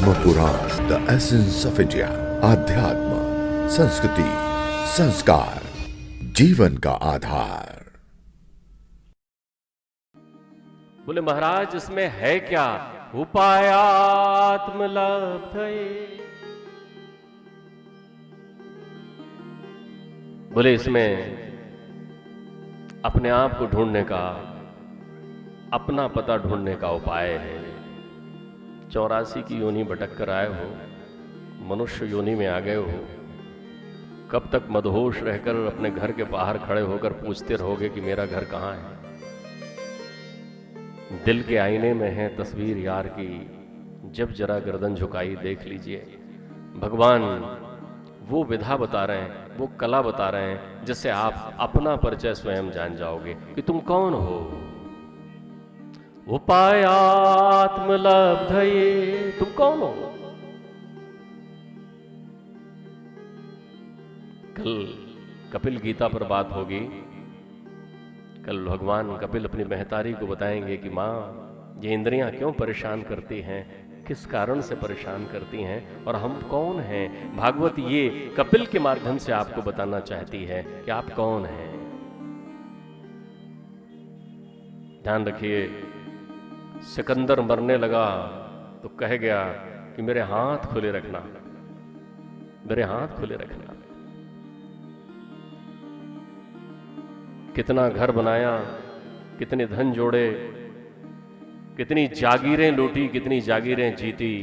Padma Purana, the essence of India. आध्यात्म, संस्कृति, संस्कार, जीवन का आधार। बोले महाराज इसमें है क्या? उपायात्मलब्धये। बोले इसमें अपने आप को ढूंढने का, अपना पता ढूंढने का उपाय है। 84 की योनि भटक कर आए हो, मनुष्य योनि में आ गए हो, कब तक मदहोश रहकर अपने घर के बाहर खड़े होकर पूछते रहोगे कि मेरा घर कहाँ है? दिल के आईने में है तस्वीर यार की, जब जरा गर्दन झुकाई देख लीजिए। भगवान वो विधा बता रहे हैं, वो कला बता रहे हैं, जिससे आप अपना परिचय स्वयं जान जाओगे कि तुम कौन हो। उपायात्मलब्धये, तुम कौन हो? कल कपिल गीता पर बात होगी। कल भगवान कपिल अपनी महतारी को बताएंगे कि माँ, ये इंद्रियां क्यों परेशान करती हैं, किस कारण से परेशान करती हैं, और हम कौन हैं। भागवत ये कपिल के माध्यम से आपको बताना चाहती है कि आप कौन हैं। ध्यान रखिए, सिकंदर मरने लगा तो कह गया कि मेरे हाथ खुले रखना, मेरे हाथ खुले रखना। कितना घर बनाया, कितने धन जोड़े, कितनी जागीरें लूटी, कितनी जागीरें जीती,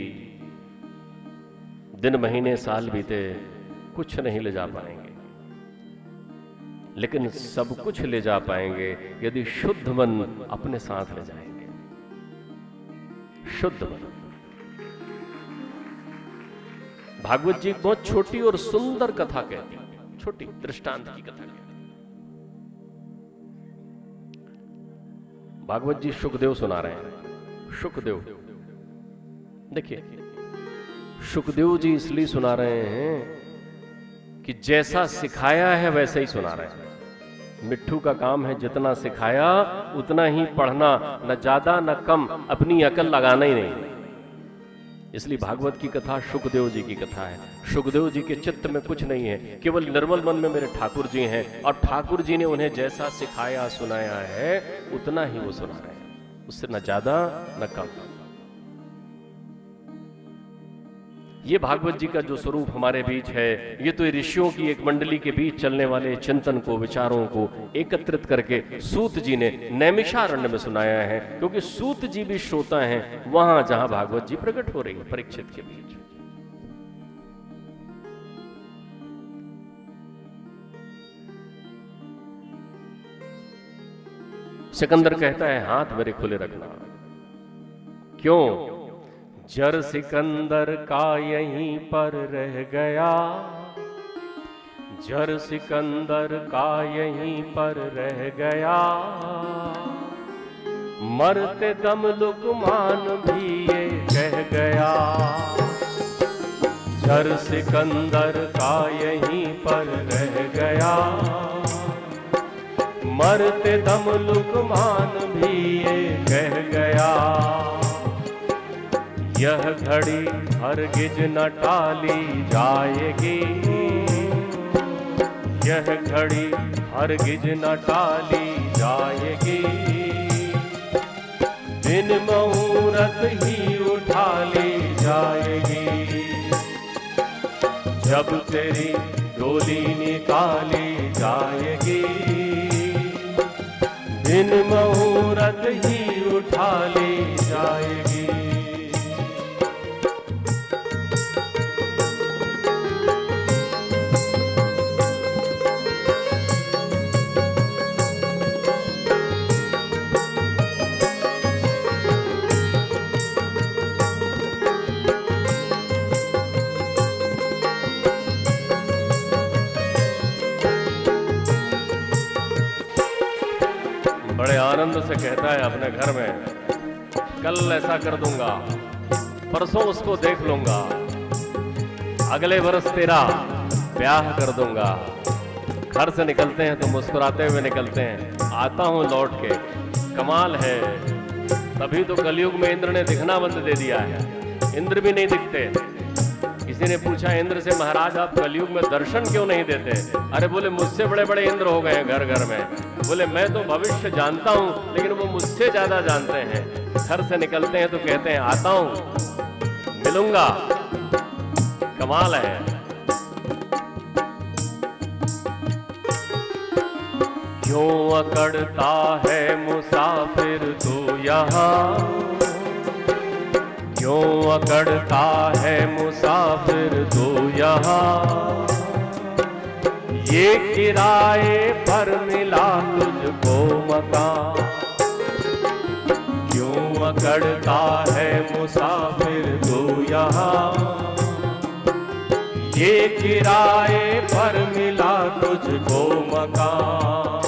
दिन महीने साल बीते, कुछ नहीं ले जा पाएंगे। लेकिन सब कुछ ले जा पाएंगे यदि शुद्ध मन अपने साथ ले जाएंगे। शुद्ध मन। भागवत जी बहुत छोटी और सुंदर कथा कहती, छोटी दृष्टांत की कथा कहती। भागवत जी सुखदेव सुना रहे हैं। सुखदेव, देखिए सुखदेव जी इसलिए सुना रहे हैं कि जैसा सिखाया है वैसे ही सुना रहे हैं। मिट्ठू का काम है जितना सिखाया उतना ही पढ़ना, न ज्यादा न कम, अपनी अकल लगाना ही नहीं। इसलिए भागवत की कथा सुखदेव जी की कथा है। सुखदेव जी के चित्त में कुछ नहीं है, केवल निर्मल मन में मेरे ठाकुर जी हैं, और ठाकुर जी ने उन्हें जैसा सिखाया सुनाया है उतना ही वो सुना रहे हैं, उससे न ज्यादा न कम। ये भागवत जी का जो स्वरूप हमारे बीच है, ये तो ऋषियों की एक मंडली के बीच चलने वाले चिंतन को, विचारों को एकत्रित करके सूत जी ने नैमिषारण्य में सुनाया है। क्योंकि सूत जी भी श्रोता हैं वहां जहां भागवत जी प्रकट हो रही है, परीक्षित के बीच। सिकंदर कहता है हाथ मेरे खुले रखना। क्यों? जर सिकंदर का यहीं पर रह गया, जर सिकंदर का यहीं पर रह गया, मरते दम लुकमान भी ये कह गया। जर सिकंदर का यहीं पर रह गया, मरते दम लुकमान भी ये कह गया। यह घड़ी हरगिज न टाली जाएगी, यह घड़ी हरगिज न टाली जाएगी। दिन मुहूर्त ही उठा ली जाएगी, जब तेरी डोली निकाली जाएगी। दिन मुहूर्त ही उठा ली जाएगी। बड़े आनंद से कहता है अपने घर में, कल ऐसा कर दूंगा, परसों उसको देख लूंगा, अगले वर्ष तेरा ब्याह कर दूंगा। घर से निकलते हैं तो मुस्कुराते हुए निकलते हैं, आता हूं लौट के। कमाल है, तभी तो कलयुग में इंद्र ने दिखना बंद दे दिया है, इंद्र भी नहीं दिखते। किसी ने पूछा इंद्र से, महाराज आप कलयुग में दर्शन क्यों नहीं देते? अरे बोले मुझसे बड़े बड़े इंद्र हो गए हैं घर घर में। बोले मैं तो भविष्य जानता हूं, लेकिन वो मुझसे ज्यादा जानते हैं। घर से निकलते हैं तो कहते हैं आता हूं, मिलूंगा। कमाल है। क्यों अकड़ता है मुसाफिर तू यहाँ, क्यों अकड़ता है मुसाफिर तू यहाँ, ये किराए पर मिला तुझको मकान। क्यों अकड़ता है मुसाफिर तू यहाँ, ये किराए पर मिला तुझको मकान।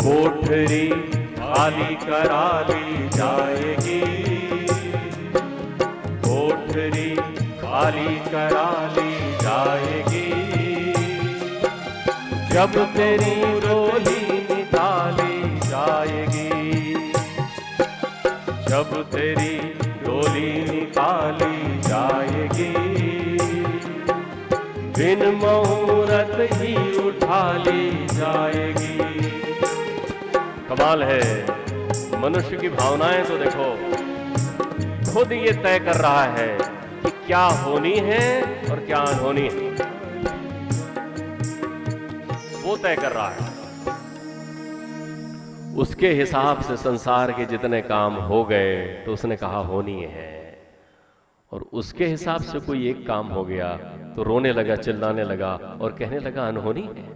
कोठरी खाली करा ली जाएगी, कोठरी खाली करा ली जाएगी, जब तेरी डोली निकाली जाएगी, जब तेरी डोली निकाली जाएगी, बिन मुहूर्त ही उठा ली जाएगी। कमाल है, मनुष्य की भावनाएं तो देखो, खुद ये तय कर रहा है कि क्या होनी है और क्या अनहोनी है, वो तय कर रहा है। उसके हिसाब से संसार के जितने काम हो गए तो उसने कहा होनी है, और उसके हिसाब से कोई एक काम हो गया तो रोने लगा, चिल्लाने लगा और कहने लगा अनहोनी है।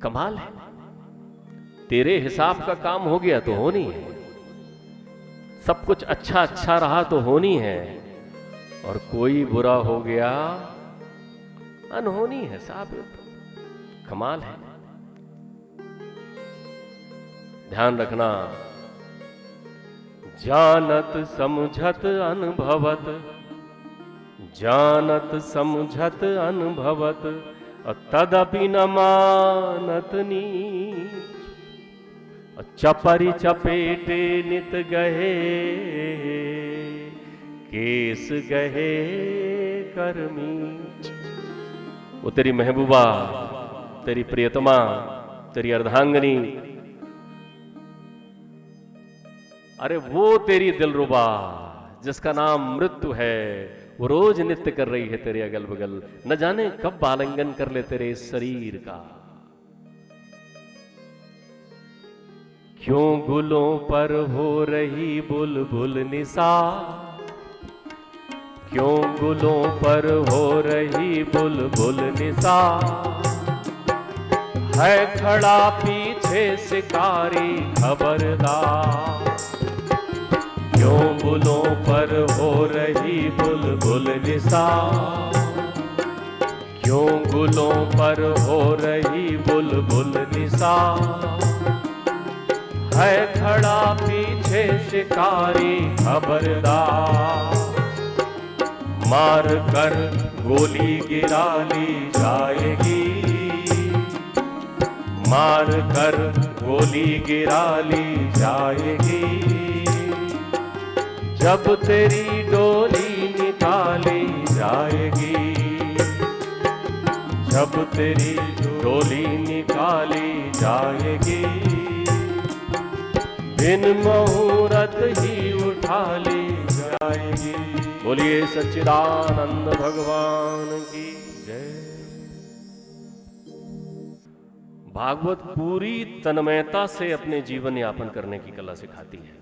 कमाल है, तेरे हिसाब का काम हो गया तो होनी है, सब कुछ अच्छा अच्छा रहा तो होनी है, और कोई बुरा हो गया अनहोनी है साहब। कमाल है। ध्यान रखना, जानत समझत अनुभवत, जानत समझत अनुभवत, तदपि न मानत नीच। चपरी चपेटे नित गहे, केस गहे कर्मी। वो तेरी महबूबा, तेरी प्रियतमा, तेरी अर्धांगनी, अरे वो तेरी दिलरुबा जिसका नाम मृत्यु है, वो रोज नित्य कर रही है तेरे अगल बगल, न जाने कब आलिंगन कर ले तेरे इस शरीर का। क्यों गुलों पर हो रही बुलबुल निसार, क्यों गुलों पर हो रही बुलबुल निसार, है खड़ा पीछे शिकारी खबरदार। क्यों गुलों पर हो रही बुलबुल निसार, क्यों गुलों पर हो रही बुलबुल निसार, है खड़ा पीछे शिकारी खबरदार। मार कर गोली गिरा ली जाएगी, मार कर गोली गिरा ली जाएगी, जब तेरी डोली निकाली जाएगी, जब तेरी डोली निकाली जाएगी, बिन मुहूर्त ही उठा ली जाएगी। बोलिए सच्चिदानंद भगवान की जय। भागवत पूरी तन्मयता से अपने जीवन यापन करने की कला सिखाती है।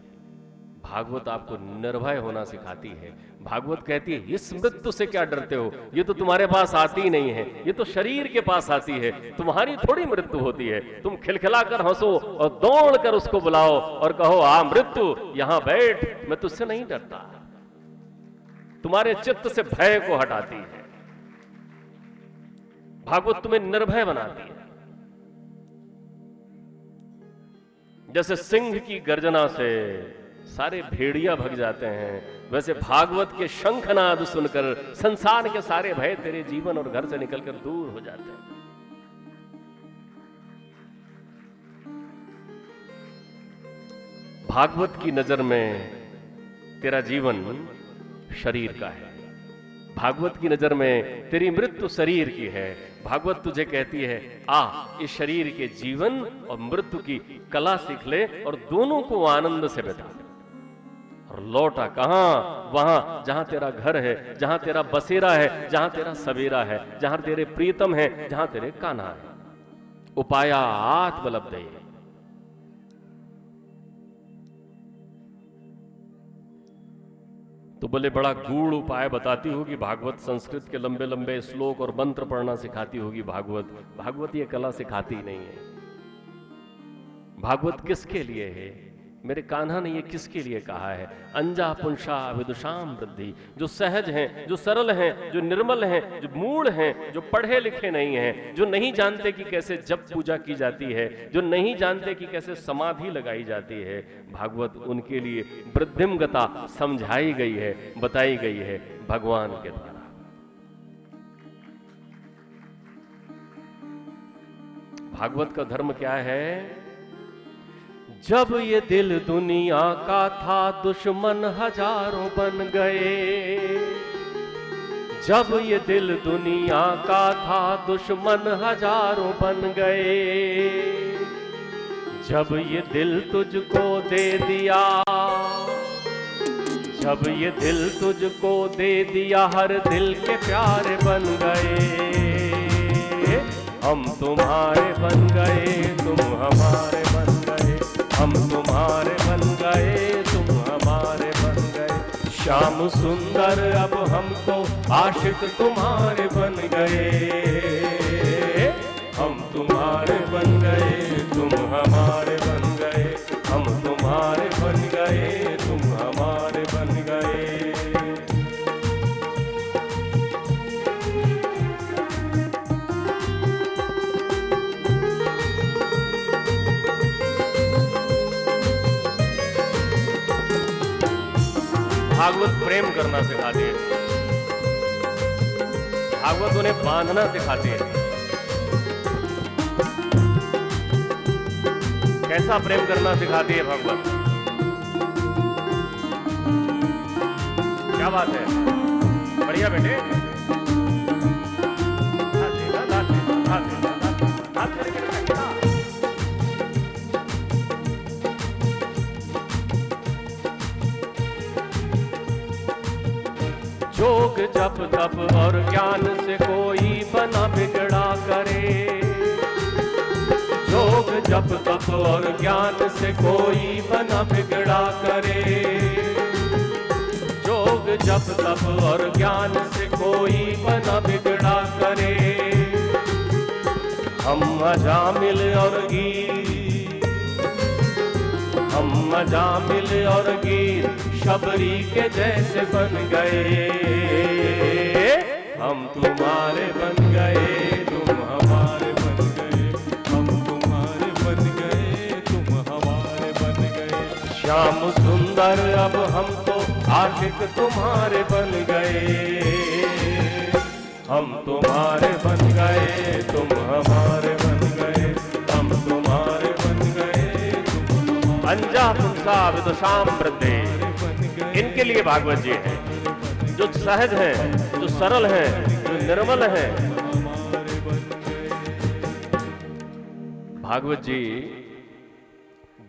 भागवत आपको निर्भय होना सिखाती है। भागवत कहती है इस मृत्यु से क्या डरते हो, ये तो तुम्हारे पास आती ही नहीं है, ये तो शरीर के पास आती है, तुम्हारी थोड़ी मृत्यु होती है। तुम खिलखिला कर हंसो और दौड़ कर उसको बुलाओ और कहो आ मृत्यु यहां बैठ, मैं तुझसे नहीं डरता। तुम्हारे चित्त से भय को हटाती है। भागवत तुम्हें निर्भय बनाती है। जैसे सिंह की गर्जना से सारे भेड़िया भग जाते हैं, वैसे भागवत के शंखनाद सुनकर संसार के सारे भय तेरे जीवन और घर से निकलकर दूर हो जाते हैं। भागवत की नजर में तेरा जीवन शरीर का है, भागवत की नजर में तेरी मृत्यु शरीर की है। भागवत तुझे कहती है आ इस शरीर के जीवन और मृत्यु की कला सीख ले और दोनों को आनंद से बिता। और लौटा कहां? वहां जहां तेरा घर है, जहां तेरा बसेरा है, जहां तेरा सवेरा है, जहां तेरे प्रीतम है, जहां तेरे कान्हा है। उपाया आत्मलब्ध है। तो बोले बड़ा गूढ़ उपाय बताती होगी भागवत, संस्कृत के लंबे लंबे श्लोक और मंत्र पढ़ना सिखाती होगी भागवत। भागवत ये कला सिखाती नहीं है। भागवत किसके लिए है? मेरे कान्हा ने ये किसके लिए कहा है? अंजा पुंसा विदुषाम वृद्धि, जो सहज हैं, जो सरल हैं, जो निर्मल हैं, जो मूढ़ हैं, जो पढ़े लिखे नहीं हैं, जो नहीं जानते कि कैसे जप पूजा की जाती है, जो नहीं जानते कि कैसे समाधि लगाई जाती है। भागवत उनके लिए वृद्धिम गता समझाई गई है, बताई गई है भगवान के द्वारा। भागवत का धर्म क्या है? जब ये दिल दुनिया का था दुश्मन हजारों बन गए, जब ये दिल दुनिया का था दुश्मन हजारों बन गए, जब ये दिल तुझको दे दिया, जब ये दिल तुझको दे दिया हर दिल के प्यारे बन गए। हम तुम्हारे बन गए, तुम हमारे बन गए, हम तुम्हारे बन गए, तुम हमारे बन गए। श्याम सुंदर अब हम तो आशिक तुम्हारे बन गए। हम तुम्हारे बन गए, तुम हमारे बन गए, हम तुम्हारे बन गए, तुम हमारे बन गए। भागवत प्रेम करना सिखाती है, भागवत उन्हें बांधना सिखाती है। कैसा प्रेम करना सिखाती है भागवत? क्या बात है, बढ़िया बेटे। जोग जप तप और ज्ञान से कोई बना बिगड़ा करे, जोग जप तप और ज्ञान से कोई बना बिगड़ा करे, जोग जप तप और ज्ञान से कोई बना बिगड़ा करे। हम अजामिल और गीर, हम अजामिल और गीर शबरी के जैसे बन गए। हम तुम्हारे बन गए, तुम हमारे बन गए, हम तुम्हारे बन गए, तुम हमारे बन गए। श्याम सुंदर अब हम तो आशिक तुम्हारे बन गए। हम तुम्हारे बन गए, तुम हमारे बन गए, हम तुम्हारे बन गए, तुम अंजा पुंसा विदुषाम वृद्धि। इनके लिए भागवत जी है, जो सहज हैं, जो सरल हैं, जो निर्मल हैं। भागवत जी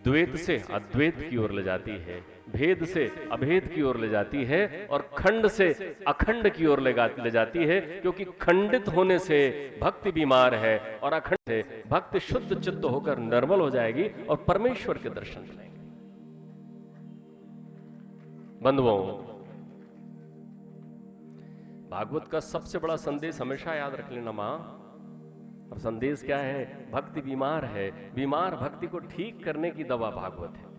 द्वैत से अद्वैत की ओर ले जाती है, भेद से अभेद की ओर ले जाती है और खंड से अखंड की ओर ले जाती है। क्योंकि खंडित होने से भक्ति बीमार है और अखंड से भक्ति शुद्ध चित्त होकर निर्मल हो जाएगी और परमेश्वर के दर्शन मिलेंगे। बंधुओं, भागवत का सबसे बड़ा संदेश हमेशा याद रख लेना मां। और संदेश क्या है? भक्ति बीमार है, बीमार भक्ति को ठीक करने की दवा भागवत है।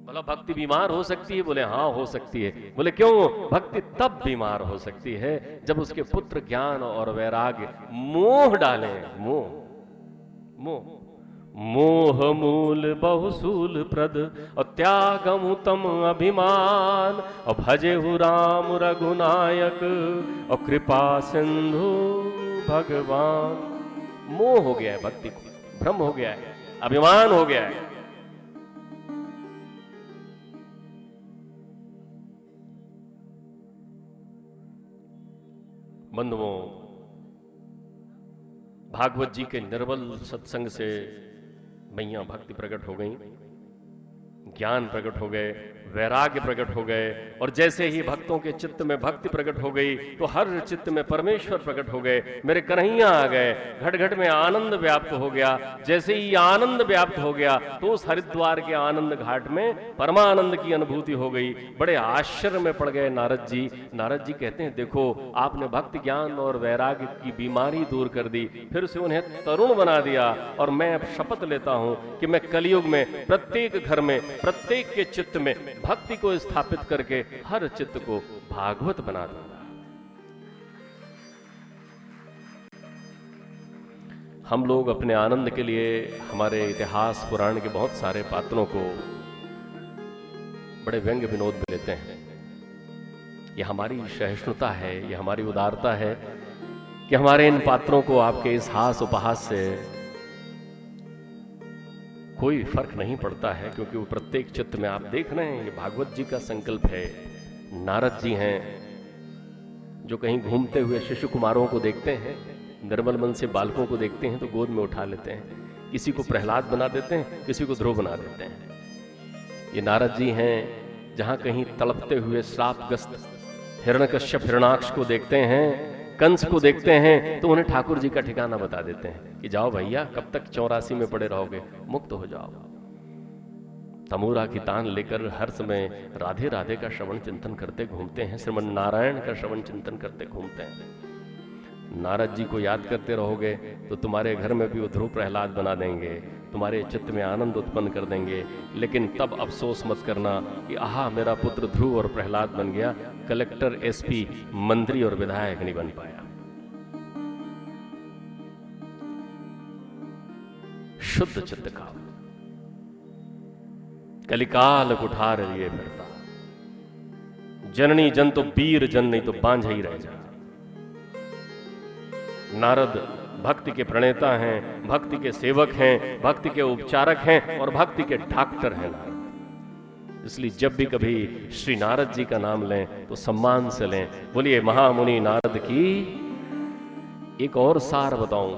बोला भक्ति बीमार हो सकती है? बोले हाँ हो सकती है। बोले क्यों? भक्ति तब बीमार हो सकती है जब उसके पुत्र ज्ञान और वैराग्य मोह डालें। मोह मोह मोह मूल बहुसूल प्रद और त्यागम उत्तम अभिमान और भजे हु राम रघुनायक और कृपा सिंधु भगवान। मोह हो गया है भक्ति को, भ्रम हो गया है, अभिमान हो गया है। बंधुओं, भागवत जी के निर्मल सत्संग से मैया भक्ति प्रकट हो गई, ज्ञान प्रकट हो गए, वैराग्य प्रकट हो गए, और जैसे ही भक्तों के चित्त में भक्ति प्रकट हो गई तो हर चित्त में परमेश्वर प्रकट हो गए, मेरे कन्हैया आ गए, घट घट में आनंद व्याप्त हो गया। जैसे ही आनंद व्याप्त हो गया तो उस हरिद्वार के आनंद घाट में परमानंद की अनुभूति हो गई। बड़े आश्चर्य में पड़ गए नारद जी। नारद जी कहते हैं, देखो आपने भक्ति ज्ञान और वैराग्य की बीमारी दूर कर दी, फिर से उन्हें तरुण बना दिया, और मैं अब शपथ लेता हूं कि मैं कलयुग में प्रत्येक घर में प्रत्येक के चित्त में भक्ति को स्थापित करके हर चित्त को भागवत बना दूंगा। हम लोग अपने आनंद के लिए हमारे इतिहास पुराण के बहुत सारे पात्रों को बड़े व्यंग्य विनोद में लेते हैं। ये हमारी सहिष्णुता है, ये हमारी उदारता है कि हमारे इन पात्रों को आपके इस हास उपहास से कोई फर्क नहीं पड़ता है, क्योंकि वो प्रत्येक चित्त में आप देख रहे हैं, ये भागवत जी का संकल्प है। नारद जी हैं जो कहीं घूमते हुए शिशु कुमारों को देखते हैं, निर्मल मन से बालकों को देखते हैं तो गोद में उठा लेते हैं, किसी को प्रहलाद बना देते हैं, किसी को ध्रुव बना देते हैं। ये नारद जी हैं जहां कहीं तड़पते हुए श्रापग्रस्त हिरण्यकश्यप हिरणाक्ष को देखते हैं, कंस को देखते हैं, तो उन्हें ठाकुर जी का ठिकाना बता देते हैं कि जाओ भैया, कब तक 84 में पड़े रहोगे, मुक्त हो जाओ। तमूरा की तान लेकर हर समय राधे राधे का श्रवण चिंतन करते घूमते हैं, श्रीमन नारायण का श्रवण चिंतन करते घूमते हैं। नारद जी को याद करते रहोगे तो तुम्हारे घर में भी वो ध्रुव प्रहलाद बना देंगे, तुम्हारे चित्त में आनंद उत्पन्न कर देंगे। लेकिन तब अफसोस मत करना कि आहा मेरा पुत्र ध्रुव और प्रहलाद बन गया, कलेक्टर, एसपी, मंत्री और विधायक नहीं बन पाया। शुद्ध चित्त का कलिकाल कुठार लिए फिरता, जननी जन तो वीर जन, नहीं तो बांझ ही रह जा। नारद भक्ति के प्रणेता हैं, भक्ति के सेवक हैं, भक्ति के उपचारक हैं और भक्ति के डॉक्टर हैं नारद। इसलिए जब भी कभी श्री नारद जी का नाम लें तो सम्मान से लें। बोलिए महामुनि नारद की। एक और सार बताऊं,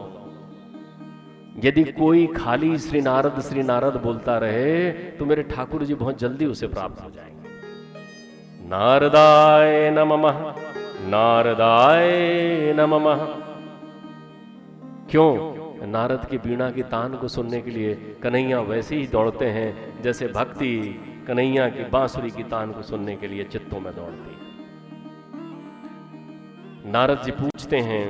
यदि कोई खाली श्री नारद बोलता रहे तो मेरे ठाकुर जी बहुत जल्दी उसे प्राप्त हो जाएंगे। नारदाय नमः, नारदाय नमः। क्यों? नारद की वीणा की तान को सुनने के लिए कन्हैया वैसे ही दौड़ते हैं जैसे भक्ति कन्हैया की बांसुरी की तान को सुनने के लिए चित्तों में दौड़ती है। नारद जी पूछते हैं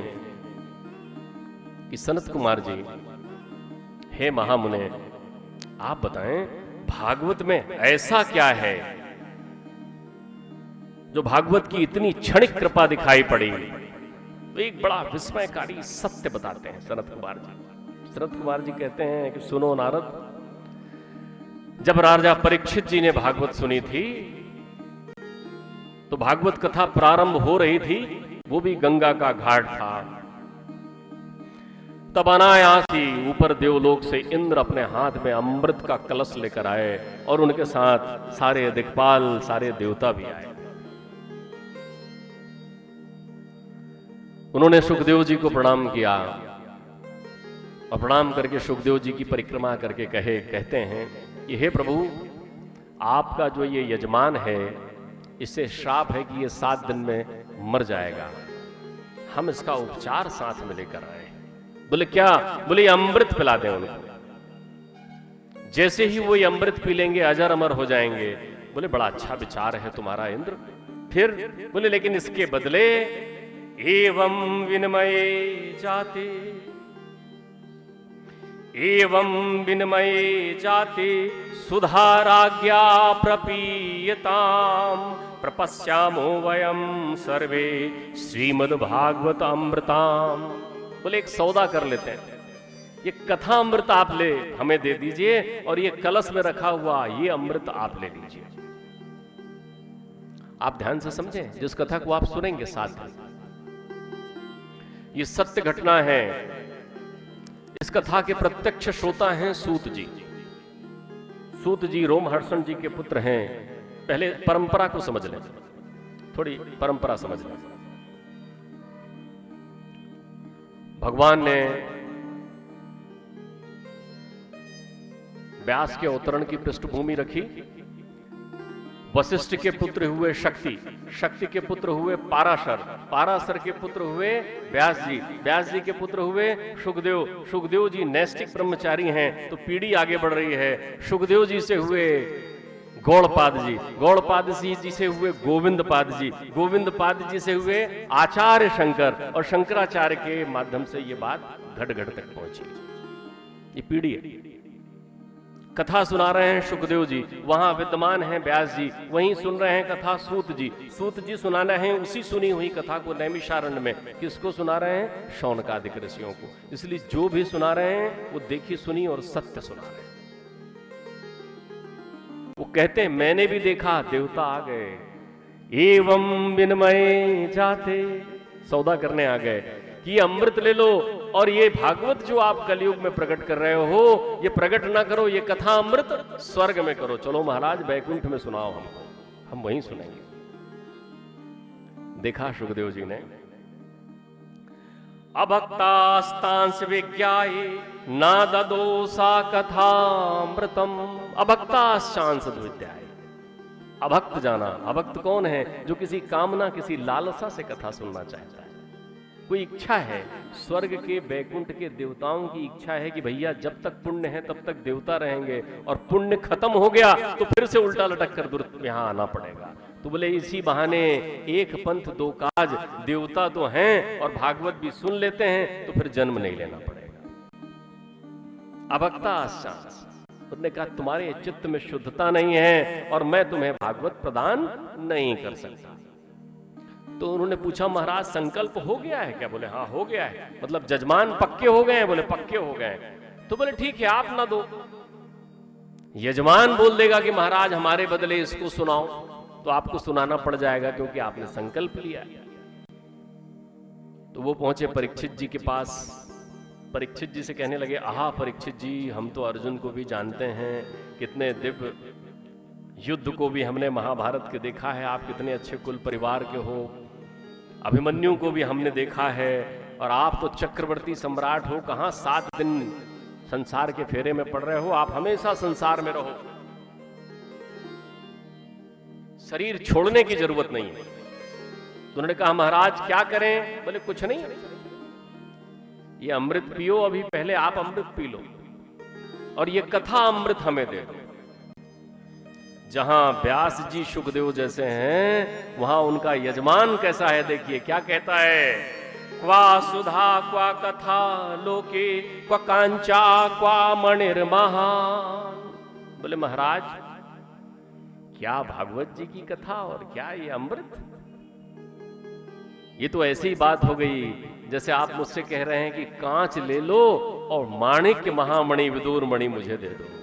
कि सनत कुमार जी, हे महामुने, आप बताएं भागवत में ऐसा क्या है जो भागवत की इतनी क्षणिक कृपा दिखाई पड़ी। तो एक बड़ा विस्मयकारी सत्य बताते हैं सनत कुमार जी। सनत कुमार जी कहते हैं कि सुनो नारद, जब राजा परीक्षित जी ने भागवत सुनी थी तो भागवत कथा प्रारंभ हो रही थी, वो भी गंगा का घाट था। तब अनायास ही ऊपर देवलोक से इंद्र अपने हाथ में अमृत का कलश लेकर आए और उनके साथ सारे दिक्पाल, सारे देवता भी आए। उन्होंने सुखदेव जी को प्रणाम किया और प्रणाम करके सुखदेव जी की परिक्रमा करके कहते हैं कि हे प्रभु, आपका जो ये यजमान है इससे श्राप है कि ये 7 दिन में मर जाएगा, हम इसका उपचार साथ में लेकर आए। बोले क्या? बोले अमृत पिला दें उनको, जैसे ही वो ये अमृत पी लेंगे अजर अमर हो जाएंगे। बोले बड़ा अच्छा विचार है तुम्हारा इंद्र। फिर बोले लेकिन इसके बदले एवं विनिमये जाते, एवं विनिमये जाते सुधाराज्ञा प्रपीयताम प्रपश्यामो वयम सर्वे श्रीमद्भागवत अमृताम। बोले एक सौदा कर लेते हैं, ये कथा अमृत आप ले हमें दे दीजिए और ये कलश में रखा हुआ ये अमृत आप ले लीजिए। आप ध्यान से समझें, जिस कथा को आप सुनेंगे साथ में, ये सत्य घटना है। इस कथा के प्रत्यक्ष श्रोता हैं सूत जी। सूत जी रोमहर्षण जी के पुत्र हैं। पहले परंपरा को समझ लें, थोड़ी परंपरा समझ लें। भगवान ने व्यास के अवतरण की पृष्ठभूमि रखी। वशिष्ठ के पुत्र हुए शक्ति, शक्ति के पुत्र हुए पाराशर, पाराशर के पुत्र हुए व्यास जी, व्यास जी के पुत्र हुए सुखदेव, सुखदेव जी नैष्ठिक ब्रह्मचारी हैं तो पीढ़ी आगे बढ़ रही है। सुखदेव जी से हुए गौड़पाद जी, गौड़पाद जी से हुए गोविंद पाद जी, गोविंद पाद जी से हुए आचार्य शंकर, और शंकराचार्य के माध्यम से ये बात घट घट तक पहुंची। ये पीढ़ी है। कथा सुना रहे हैं सुखदेव जी, वहां विद्यमान हैं व्यास जी, वहीं सुन रहे हैं कथा सूत जी, सूत जी सुनाना है उसी सुनी हुई कथा को नैमिषारण्य में। किसको सुना रहे हैं? शौनकादिक ऋषियों को। इसलिए जो भी सुना रहे हैं वो देखी सुनी और सत्य सुना रहे हैं। वो कहते हैं मैंने भी देखा देवता आ गए, एवं विनिमय जाते, सौदा करने आ गए कि अमृत ले लो, और ये भागवत जो आप कलयुग में प्रकट कर रहे हो ये प्रकट ना करो, ये कथा अमृत स्वर्ग में करो। चलो महाराज वैकुंठ में सुनाओ हमको, हम वहीं सुनेंगे। देखा सुखदेव जी ने। अभक्तास्तांस विज्ञाये ना ददो सा कथामृतम, अभक्ताश्चांस विद्याये। अभक्त जाना, अभक्त कौन है? जो किसी कामना, किसी लालसा से कथा सुनना चाहता है। कोई इच्छा है, स्वर्ग के वैकुंठ के देवताओं की इच्छा है कि भैया जब तक पुण्य है तब तक देवता रहेंगे, और पुण्य खत्म हो गया तो फिर से उल्टा लटक कर यहां आना पड़ेगा। तो बोले इसी बहाने एक पंथ दो काज, देवता तो हैं और भागवत भी सुन लेते हैं तो फिर जन्म नहीं लेना पड़ेगा। अभक्ता शांस, उसने कहा तुम्हारे चित्त में शुद्धता नहीं है और मैं तुम्हें भागवत प्रदान नहीं कर सकता। तो उन्होंने पूछा महाराज संकल्प हो गया है क्या? बोले हाँ हो गया है। मतलब जजमान पक्के हो गए हैं? बोले पक्के हो गए। तो बोले ठीक है आप ना दो, यजमान बोल देगा कि महाराज हमारे बदले इसको सुनाओ, तो आपको सुनाना पड़ जाएगा क्योंकि आपने संकल्प लिया। तो वो पहुंचे परीक्षित जी के पास। परीक्षित जी से कहने लगे आहा परीक्षित जी, हम तो अर्जुन को भी जानते हैं, कितने दिव्य युद्ध को भी हमने महाभारत के देखा है, आप कितने अच्छे कुल परिवार के हो। अभिमन्यु को भी हमने देखा है, और आप तो चक्रवर्ती सम्राट हो, कहां 7 दिन संसार के फेरे में पड़ रहे हो, आप हमेशा संसार में रहो, शरीर छोड़ने की जरूरत नहीं है। तो उन्होंने कहा महाराज क्या करें? बोले कुछ नहीं, ये अमृत पियो, अभी पहले आप अमृत पी लो, और ये कथा अमृत हमें दे दो। जहां व्यास जी सुखदेव जैसे हैं वहां उनका यजमान कैसा है देखिए, क्या कहता है? क्वा सुधा क्वा कथा लोके क्वा कांचा क्वा मणिर्महान। बोले महाराज क्या भागवत जी की कथा और क्या ये अमृत? ये तो ऐसी बात हो गई जैसे आप मुझसे कह रहे हैं कि कांच ले लो और माणिक्य महामणि विदुर मणि मुझे दे दो।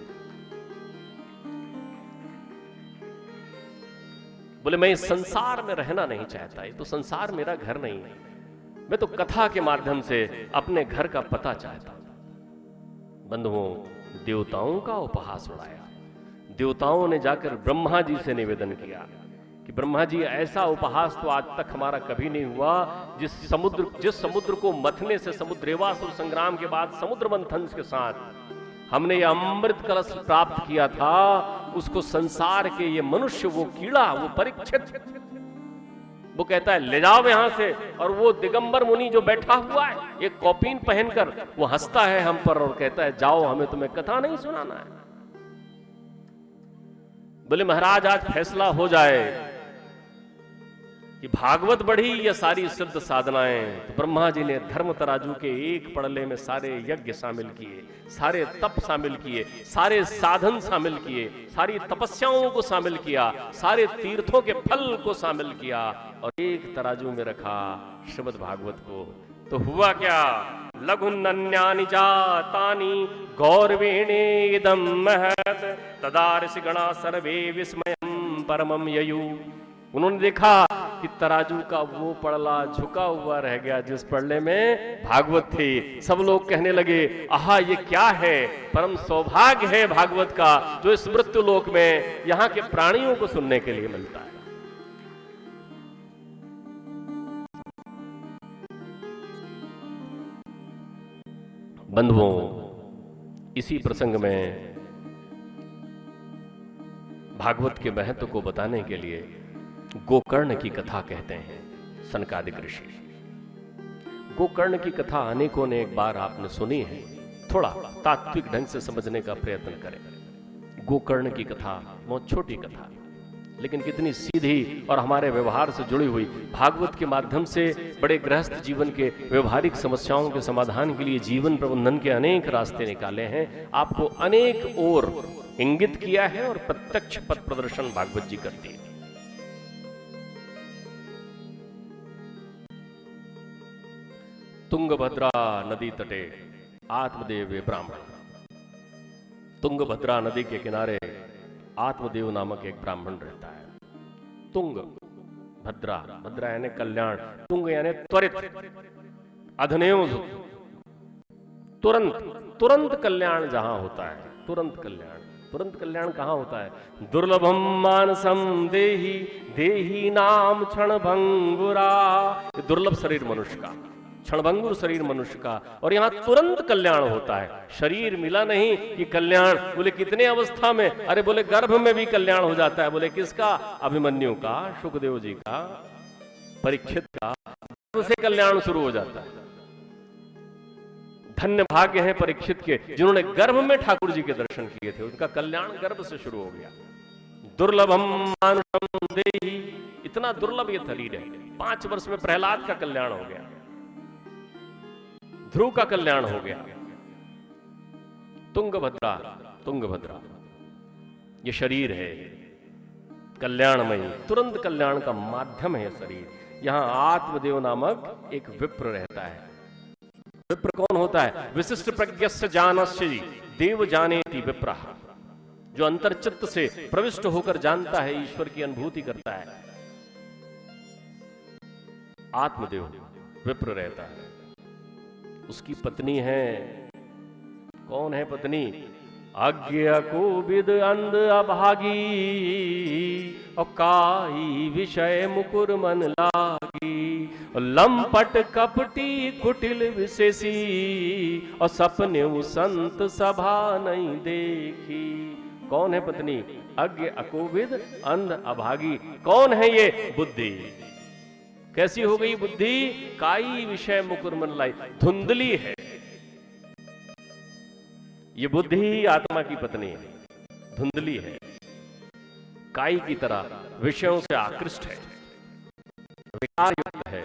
बोले मैं इस संसार में रहना नहीं चाहता, ये तो संसार मेरा घर नहीं है, मैं तो कथा के माध्यम से अपने घर का पता चाहता हूं। बंधुओं, देवताओं का उपहास उड़ाया। देवताओं ने जाकर ब्रह्मा जी से निवेदन किया कि ब्रह्मा जी ऐसा उपहास तो आज तक हमारा कभी नहीं हुआ। जिस समुद्र को मथने से, समुद्रेवासुर संग्राम के बाद समुद्र मंथन के साथ हमने ये अमृत कलश प्राप्त किया था, उसको संसार के ये मनुष्य, वो कीड़ा, वो परीक्षित, वो कहता है ले जाओ यहां से। और वो दिगंबर मुनि जो बैठा हुआ है एक कौपीन पहनकर, वो हंसता है हम पर और कहता है जाओ, हमें तुम्हें कथा नहीं सुनाना है। बोले महाराज आज फैसला हो जाए कि भागवत बढ़ी या सारी सिद्ध साधनाएं। तो ब्रह्मा जी ने धर्म तराजू के एक पड़ले में सारे यज्ञ शामिल किए, सारे तप शामिल किए, सारे साधन शामिल किए, सारी तपस्याओं को शामिल किया, सारे तीर्थों के फल को शामिल किया और एक तराजू में रखा श्रीमद् भागवत को। तो हुआ क्या? लघुन्नन्यानि जातानि गौरवेणे इदं महत् तदार्षि गणा सर्वे विस्मयं परमं ययु। उन्होंने देखा कि तराजू का वो पड़ला झुका हुआ रह गया जिस पड़ले में भागवत थी। सब लोग कहने लगे आहा ये क्या है, परम सौभाग्य है भागवत का जो इस मृत्यु लोक में यहाँ के प्राणियों को सुनने के लिए मिलता है। बंधुओं, इसी प्रसंग में भागवत के महत्व को बताने के लिए गोकर्ण की कथा कहते हैं सनकादिक ऋषि। गोकर्ण की कथा अनेकों ने एक बार आपने सुनी है, थोड़ा तात्विक ढंग से समझने का प्रयत्न करें। गोकर्ण की कथा बहुत छोटी कथा, लेकिन कितनी सीधी और हमारे व्यवहार से जुड़ी हुई। भागवत के माध्यम से बड़े गृहस्थ जीवन के व्यवहारिक समस्याओं के समाधान के लिए जीवन प्रबंधन के अनेक रास्ते निकाले हैं, आपको अनेक ओर इंगित किया है और प्रत्यक्ष पथ प्रदर्शन भागवत जी करती है। तुंगभद्रा नदी तटे आत्मदेव ब्राह्मण। तुंगभद्रा नदी के किनारे आत्मदेव नामक एक ब्राह्मण रहता है। तुंग भद्रा, भद्रा यानी कल्याण, तुंग यानी त्वरित, अधनेव, तुरंत, तुरंत कल्याण जहां होता है, तुरंत कल्याण। तुरंत कल्याण कहां होता है? दुर्लभम मानसम देही, देही नाम क्षण भंगुरा। दुर्लभ शरीर मनुष्य का, क्षणभंगुर शरीर मनुष्य का, और यहां तुरंत कल्याण होता है। शरीर मिला नहीं कि कल्याण। बोले कितने अवस्था में? अरे बोले गर्भ में भी कल्याण हो जाता है। बोले किसका? अभिमन्यु का, सुखदेव जी का, परीक्षित का, गर्भ से कल्याण शुरू हो जाता है। धन्य भाग्य है परीक्षित के जिन्होंने गर्भ में ठाकुर जी के दर्शन किए थे, उनका कल्याण गर्भ से शुरू हो गया। दुर्लभम मानुषम देही, इतना दुर्लभ ये शरीर है। 5 वर्ष में प्रहलाद का कल्याण हो गया, ध्रुव का कल्याण हो गया। तुंगभद्रा, तुंगभद्रा ये शरीर है कल्याणमयी, तुरंत कल्याण का माध्यम है शरीर। यहां आत्मदेव नामक एक विप्र रहता है। विप्र कौन होता है? विशिष्ट प्रज्ञस्य जानस्य देव जानेति विप्रः, जो अंतर्चित्त से प्रविष्ट होकर जानता है, ईश्वर की अनुभूति करता है। आत्मदेव विप्र रहता है। उसकी पत्नी है, कौन है पत्नी? अज्ञ कोविद अंध अभागी, और काई विषय मुकुर मन लागी, लंपट कपटी कुटिल विशेषी, और सपने संत सभा नहीं देखी। कौन है पत्नी? अज्ञ अकोविद अंध अभागी। कौन है ये? बुद्धि। कैसी हो गई बुद्धि? काई विषय मुकुर मन लाई, धुंधली है। ये बुद्धि आत्मा की पत्नी है, धुंधली है, काई की तरह विषयों से आकृष्ट है, विकार युक्त है।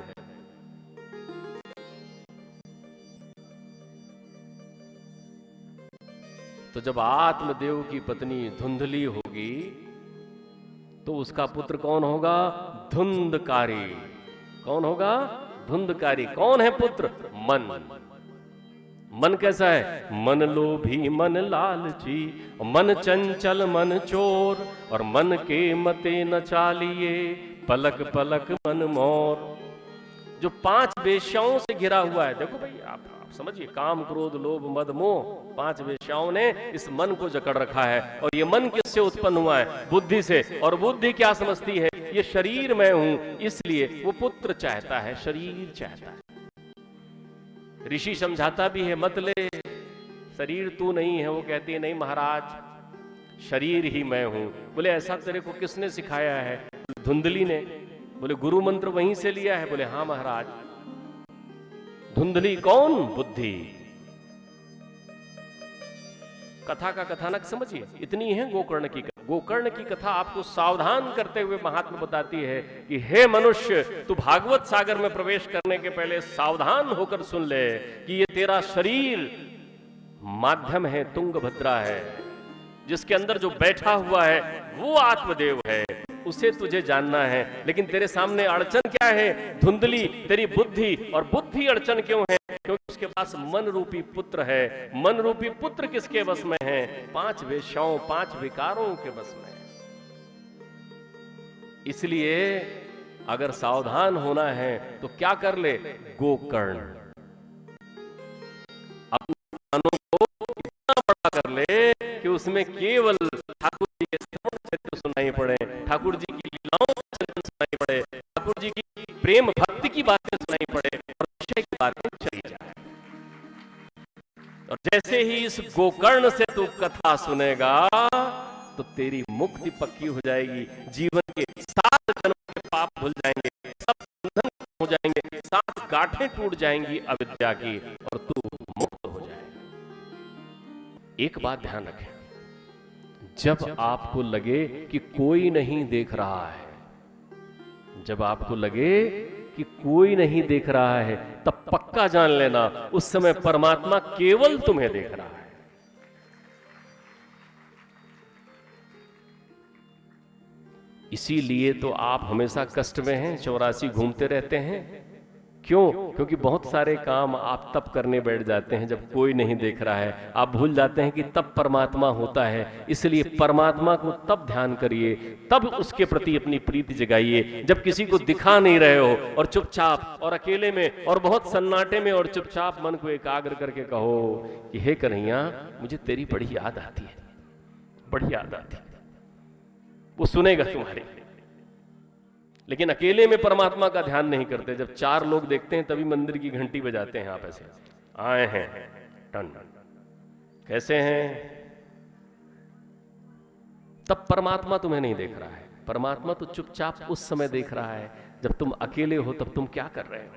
तो जब आत्मदेव की पत्नी धुंधली होगी तो उसका पुत्र कौन होगा? धुंधकारी। कौन होगा? धुंधकारी। कौन है पुत्र? मन। मन कैसा है? मन लोभी, मन लालची, मन चंचल, मन चोर, और मन के मते न चालिए, पलक पलक मन मोर। जो 5 वेश्याओं से घिरा हुआ है। देखो भाई, आप समझिए, काम क्रोध लोभ मद मोह, 5 वेश्याओं ने इस मन को जकड़ रखा है। और ये मन किससे उत्पन्न हुआ है? बुद्धि से। और बुद्धि क्या समझती है? ये शरीर मैं हूं, इसलिए वो पुत्र चाहता है, शरीर चाहता है। ऋषि समझाता भी है, मत ले, शरीर तू नहीं है। वो कहती है, नहीं महाराज, शरीर ही मैं हूं। बोले ऐसा तेरे को किसने सिखाया है? धुंधली ने। बोले गुरु मंत्र वहीं से लिया है। बोले हाँ महाराज। धुंधली कौन? बुद्धि। कथा का कथानक समझिए, इतनी है गोकर्ण की कथा। गोकर्ण की कथा आपको सावधान करते हुए महात्मा बताती है कि हे मनुष्य, तू भागवत सागर में प्रवेश करने के पहले सावधान होकर सुन ले कि ये तेरा शरीर माध्यम है, तुंगभद्रा है। जिसके अंदर जो बैठा हुआ है वो आत्मदेव है, उसे तुझे जानना है। लेकिन तेरे सामने अड़चन क्या है? धुंधली तेरी बुद्धि। और बुद्धि अड़चन क्यों है? क्योंकि उसके पास मन रूपी पुत्र है। मन रूपी पुत्र किसके बस में है? 5 वेश्याओं, 5 विकारों के बस में। इसलिए अगर सावधान होना है तो क्या कर ले? गोकर्ण। अपने कानों को इतना बड़ा कर ले कि उसमें केवल ठाकुर जी के चरित्र सुनाई पड़े, ठाकुर जी की लीलाओं का चिंतन सुनाई पड़े, ठाकुर जी की प्रेम भक्ति की बातें सुनाई पड़े, और विषय की बातें चली जाए। जैसे ही इस गोकर्ण से तू कथा सुनेगा तो तेरी मुक्ति पक्की हो जाएगी। जीवन के 7 जन्मों के पाप भूल जाएंगे, सब बंधन हो जाएंगे, 7 गांठें टूट जाएंगी अविद्या की और तू मुक्त हो जाएगा। एक बात ध्यान रखें, जब आपको लगे कि कोई नहीं देख रहा है, जब आपको लगे कि कोई नहीं देख रहा है, तब पक्का जान लेना उस समय परमात्मा केवल तुम्हें देख रहा है। इसीलिए तो आप हमेशा कष्ट में हैं, 84 घूमते रहते हैं। क्यों? क्योंकि बहुत सारे काम आप तब करने बैठ जाते हैं जब कोई नहीं देख रहा है। आप भूल जाते हैं कि तब परमात्मा होता है। इसलिए परमात्मा को तब ध्यान करिए, तब उसके प्रति अपनी प्रीति जगाइए जब किसी को दिखा नहीं रहे हो और चुपचाप और अकेले में और बहुत सन्नाटे में और चुपचाप मन को एकाग्र करके कहो कि हे कन्हैया, मुझे तेरी बड़ी याद आती है, बड़ी याद आती है। वो सुनेगा तुम्हारी। लेकिन अकेले में परमात्मा का ध्यान नहीं करते। जब 4 लोग देखते हैं तभी मंदिर की घंटी बजाते हैं। आप ऐसे आए हैं, टन, कैसे हैं, तब परमात्मा तुम्हें नहीं देख रहा है। परमात्मा तो चुपचाप उस समय देख रहा है जब तुम अकेले हो। तब तुम क्या कर रहे हो?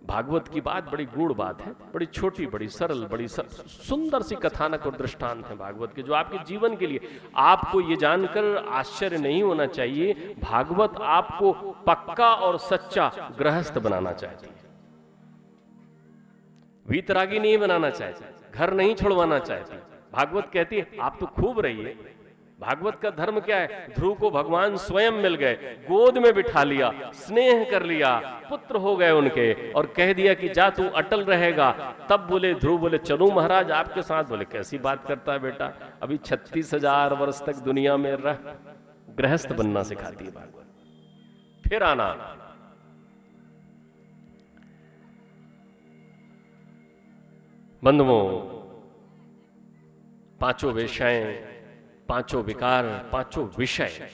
भागवत की बात बड़ी गूढ़ बात है, बड़ी छोटी, बड़ी सरल, बड़ी सुंदर सी कथानक और दृष्टांत है भागवत के, जो आपके जीवन के लिए, आपको ये जानकर आश्चर्य नहीं होना चाहिए, भागवत आपको पक्का और सच्चा गृहस्थ बनाना चाहती है। वीतरागी नहीं बनाना चाहती, घर नहीं छुड़वाना चाहती। भागवत कहती है आप तो खूब रहिए। भागवत का धर्म क्या है? ध्रुव को भगवान स्वयं मिल गए, गोद में बिठा लिया, स्नेह कर लिया, पुत्र हो गए उनके और कह दिया कि जा तू अटल रहेगा। तब बोले ध्रुव, बोले चलूं महाराज आपके साथ। बोले कैसी बात करता है बेटा, अभी 36,000 वर्ष तक दुनिया में रह, गृहस्थ बनना सिखाती है भागवत। फिर आना। बंधुओं, 5 विषय, 5 विकार, 5 विषय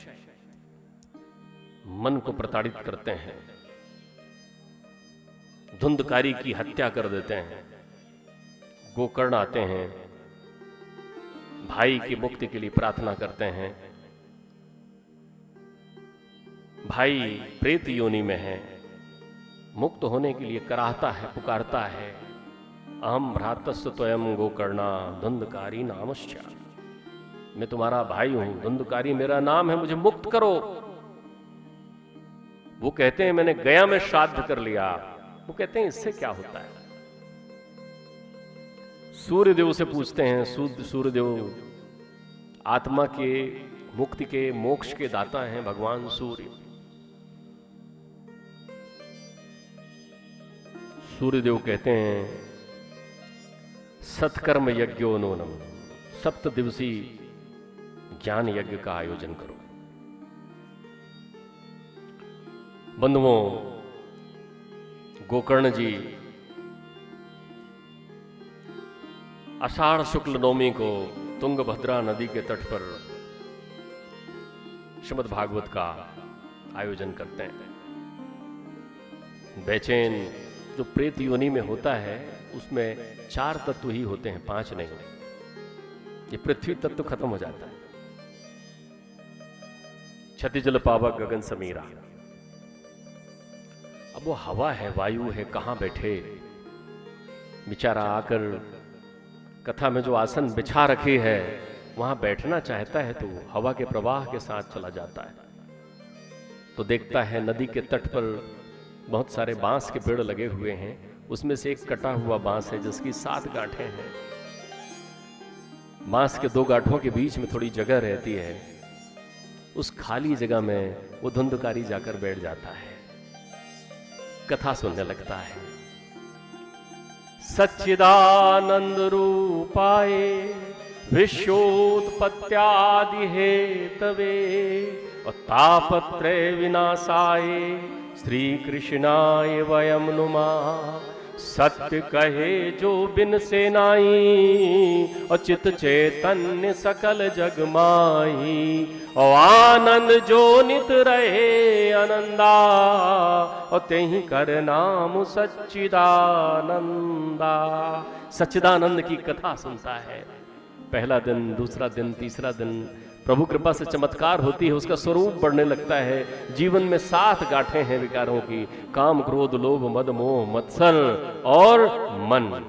मन को प्रताड़ित करते हैं, धुंधकारी की हत्या कर देते हैं। गोकर्ण आते हैं, भाई की मुक्ति के लिए प्रार्थना करते हैं। भाई प्रेत योनि में है, मुक्त होने के लिए कराहता है, पुकारता है, अहम भ्रातस्य त्वयं गोकर्णा धुंधकारी नामश्च। मैं तुम्हारा भाई हूं, धुंधकारी मेरा नाम है, मुझे मुक्त करो। वो कहते हैं मैंने गया में श्राद्ध कर लिया। वो कहते हैं इससे क्या होता है? सूर्यदेव से पूछते हैं। सूर्यदेव आत्मा के मुक्ति के, मोक्ष के दाता हैं भगवान सूर्य। सूर्यदेव कहते हैं सत्कर्म यज्ञोनोनम, 7 दिवसीय ज्ञान यज्ञ का आयोजन करो। बंधुओं, गोकर्ण जी आषाढ़ शुक्ल नवमी को तुंगभद्रा नदी के तट पर श्रीमद् भागवत का आयोजन करते हैं। बेचैन जो प्रेत योनि में होता है उसमें 4 तत्व ही होते हैं, 5 नहीं। ये पृथ्वी तत्व खत्म हो जाता है। क्षति जल पावक गगन समीरा। अब वो हवा है, वायु है, कहां बैठे? बेचारा आकर कथा में जो आसन बिछा रखी है वहां बैठना चाहता है तो हवा के प्रवाह के साथ चला जाता है। तो देखता है नदी के तट पर बहुत सारे बांस के पेड़ लगे हुए हैं। उसमें से एक कटा हुआ बांस है जिसकी 7 गांठें हैं। बांस के 2 गांठों के बीच में थोड़ी जगह रहती है। उस खाली जगह में वो धुंधकारी जाकर बैठ जाता है, कथा सुनने लगता है। सच्चिदानंद रूपाय विश्वोत्पत्त्यादि हेतवे और तापत्रय विनाशाय श्री कृष्णाय वयम नुमा सत्य कहे जो बिन से नाई, और चित चैतन्य सकल जग माही। और आनंद जो नित रहे आनंदा, और तेहि कर नाम सच्चिदानंदा। सच्चिदानंद की कथा सुनता है, पहला दिन, दूसरा दिन, तीसरा दिन, प्रभु कृपा से चमत्कार होती है, उसका स्वरूप बढ़ने लगता है। जीवन में 7 गांठें हैं विकारों की, काम, क्रोध, लोभ, मद, मोह, मत्सर और मन।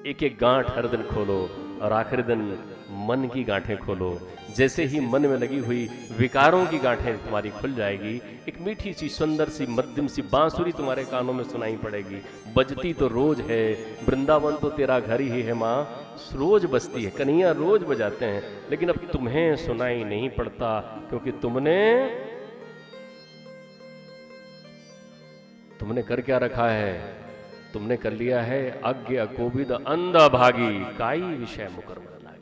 एक एक गांठ हर दिन खोलो और आखिरी दिन मन की गांठें खोलो। जैसे ही मन में लगी हुई विकारों की गांठें तुम्हारी खुल जाएगी, एक मीठी सी, सुंदर सी, मध्यम सी बांसुरी तुम्हारे कानों में सुनाई पड़ेगी। बजती तो रोज है, वृंदावन तो तेरा घर ही है माँ, रोज बजती है, कन्हैया रोज बजाते हैं, लेकिन अब तुम्हें सुनाई नहीं पड़ता, क्योंकि तुमने कर क्या रखा है? तुमने कर लिया है अज्ञ अकोविद अंधा भागी, काई विषय मुकर मन लागे।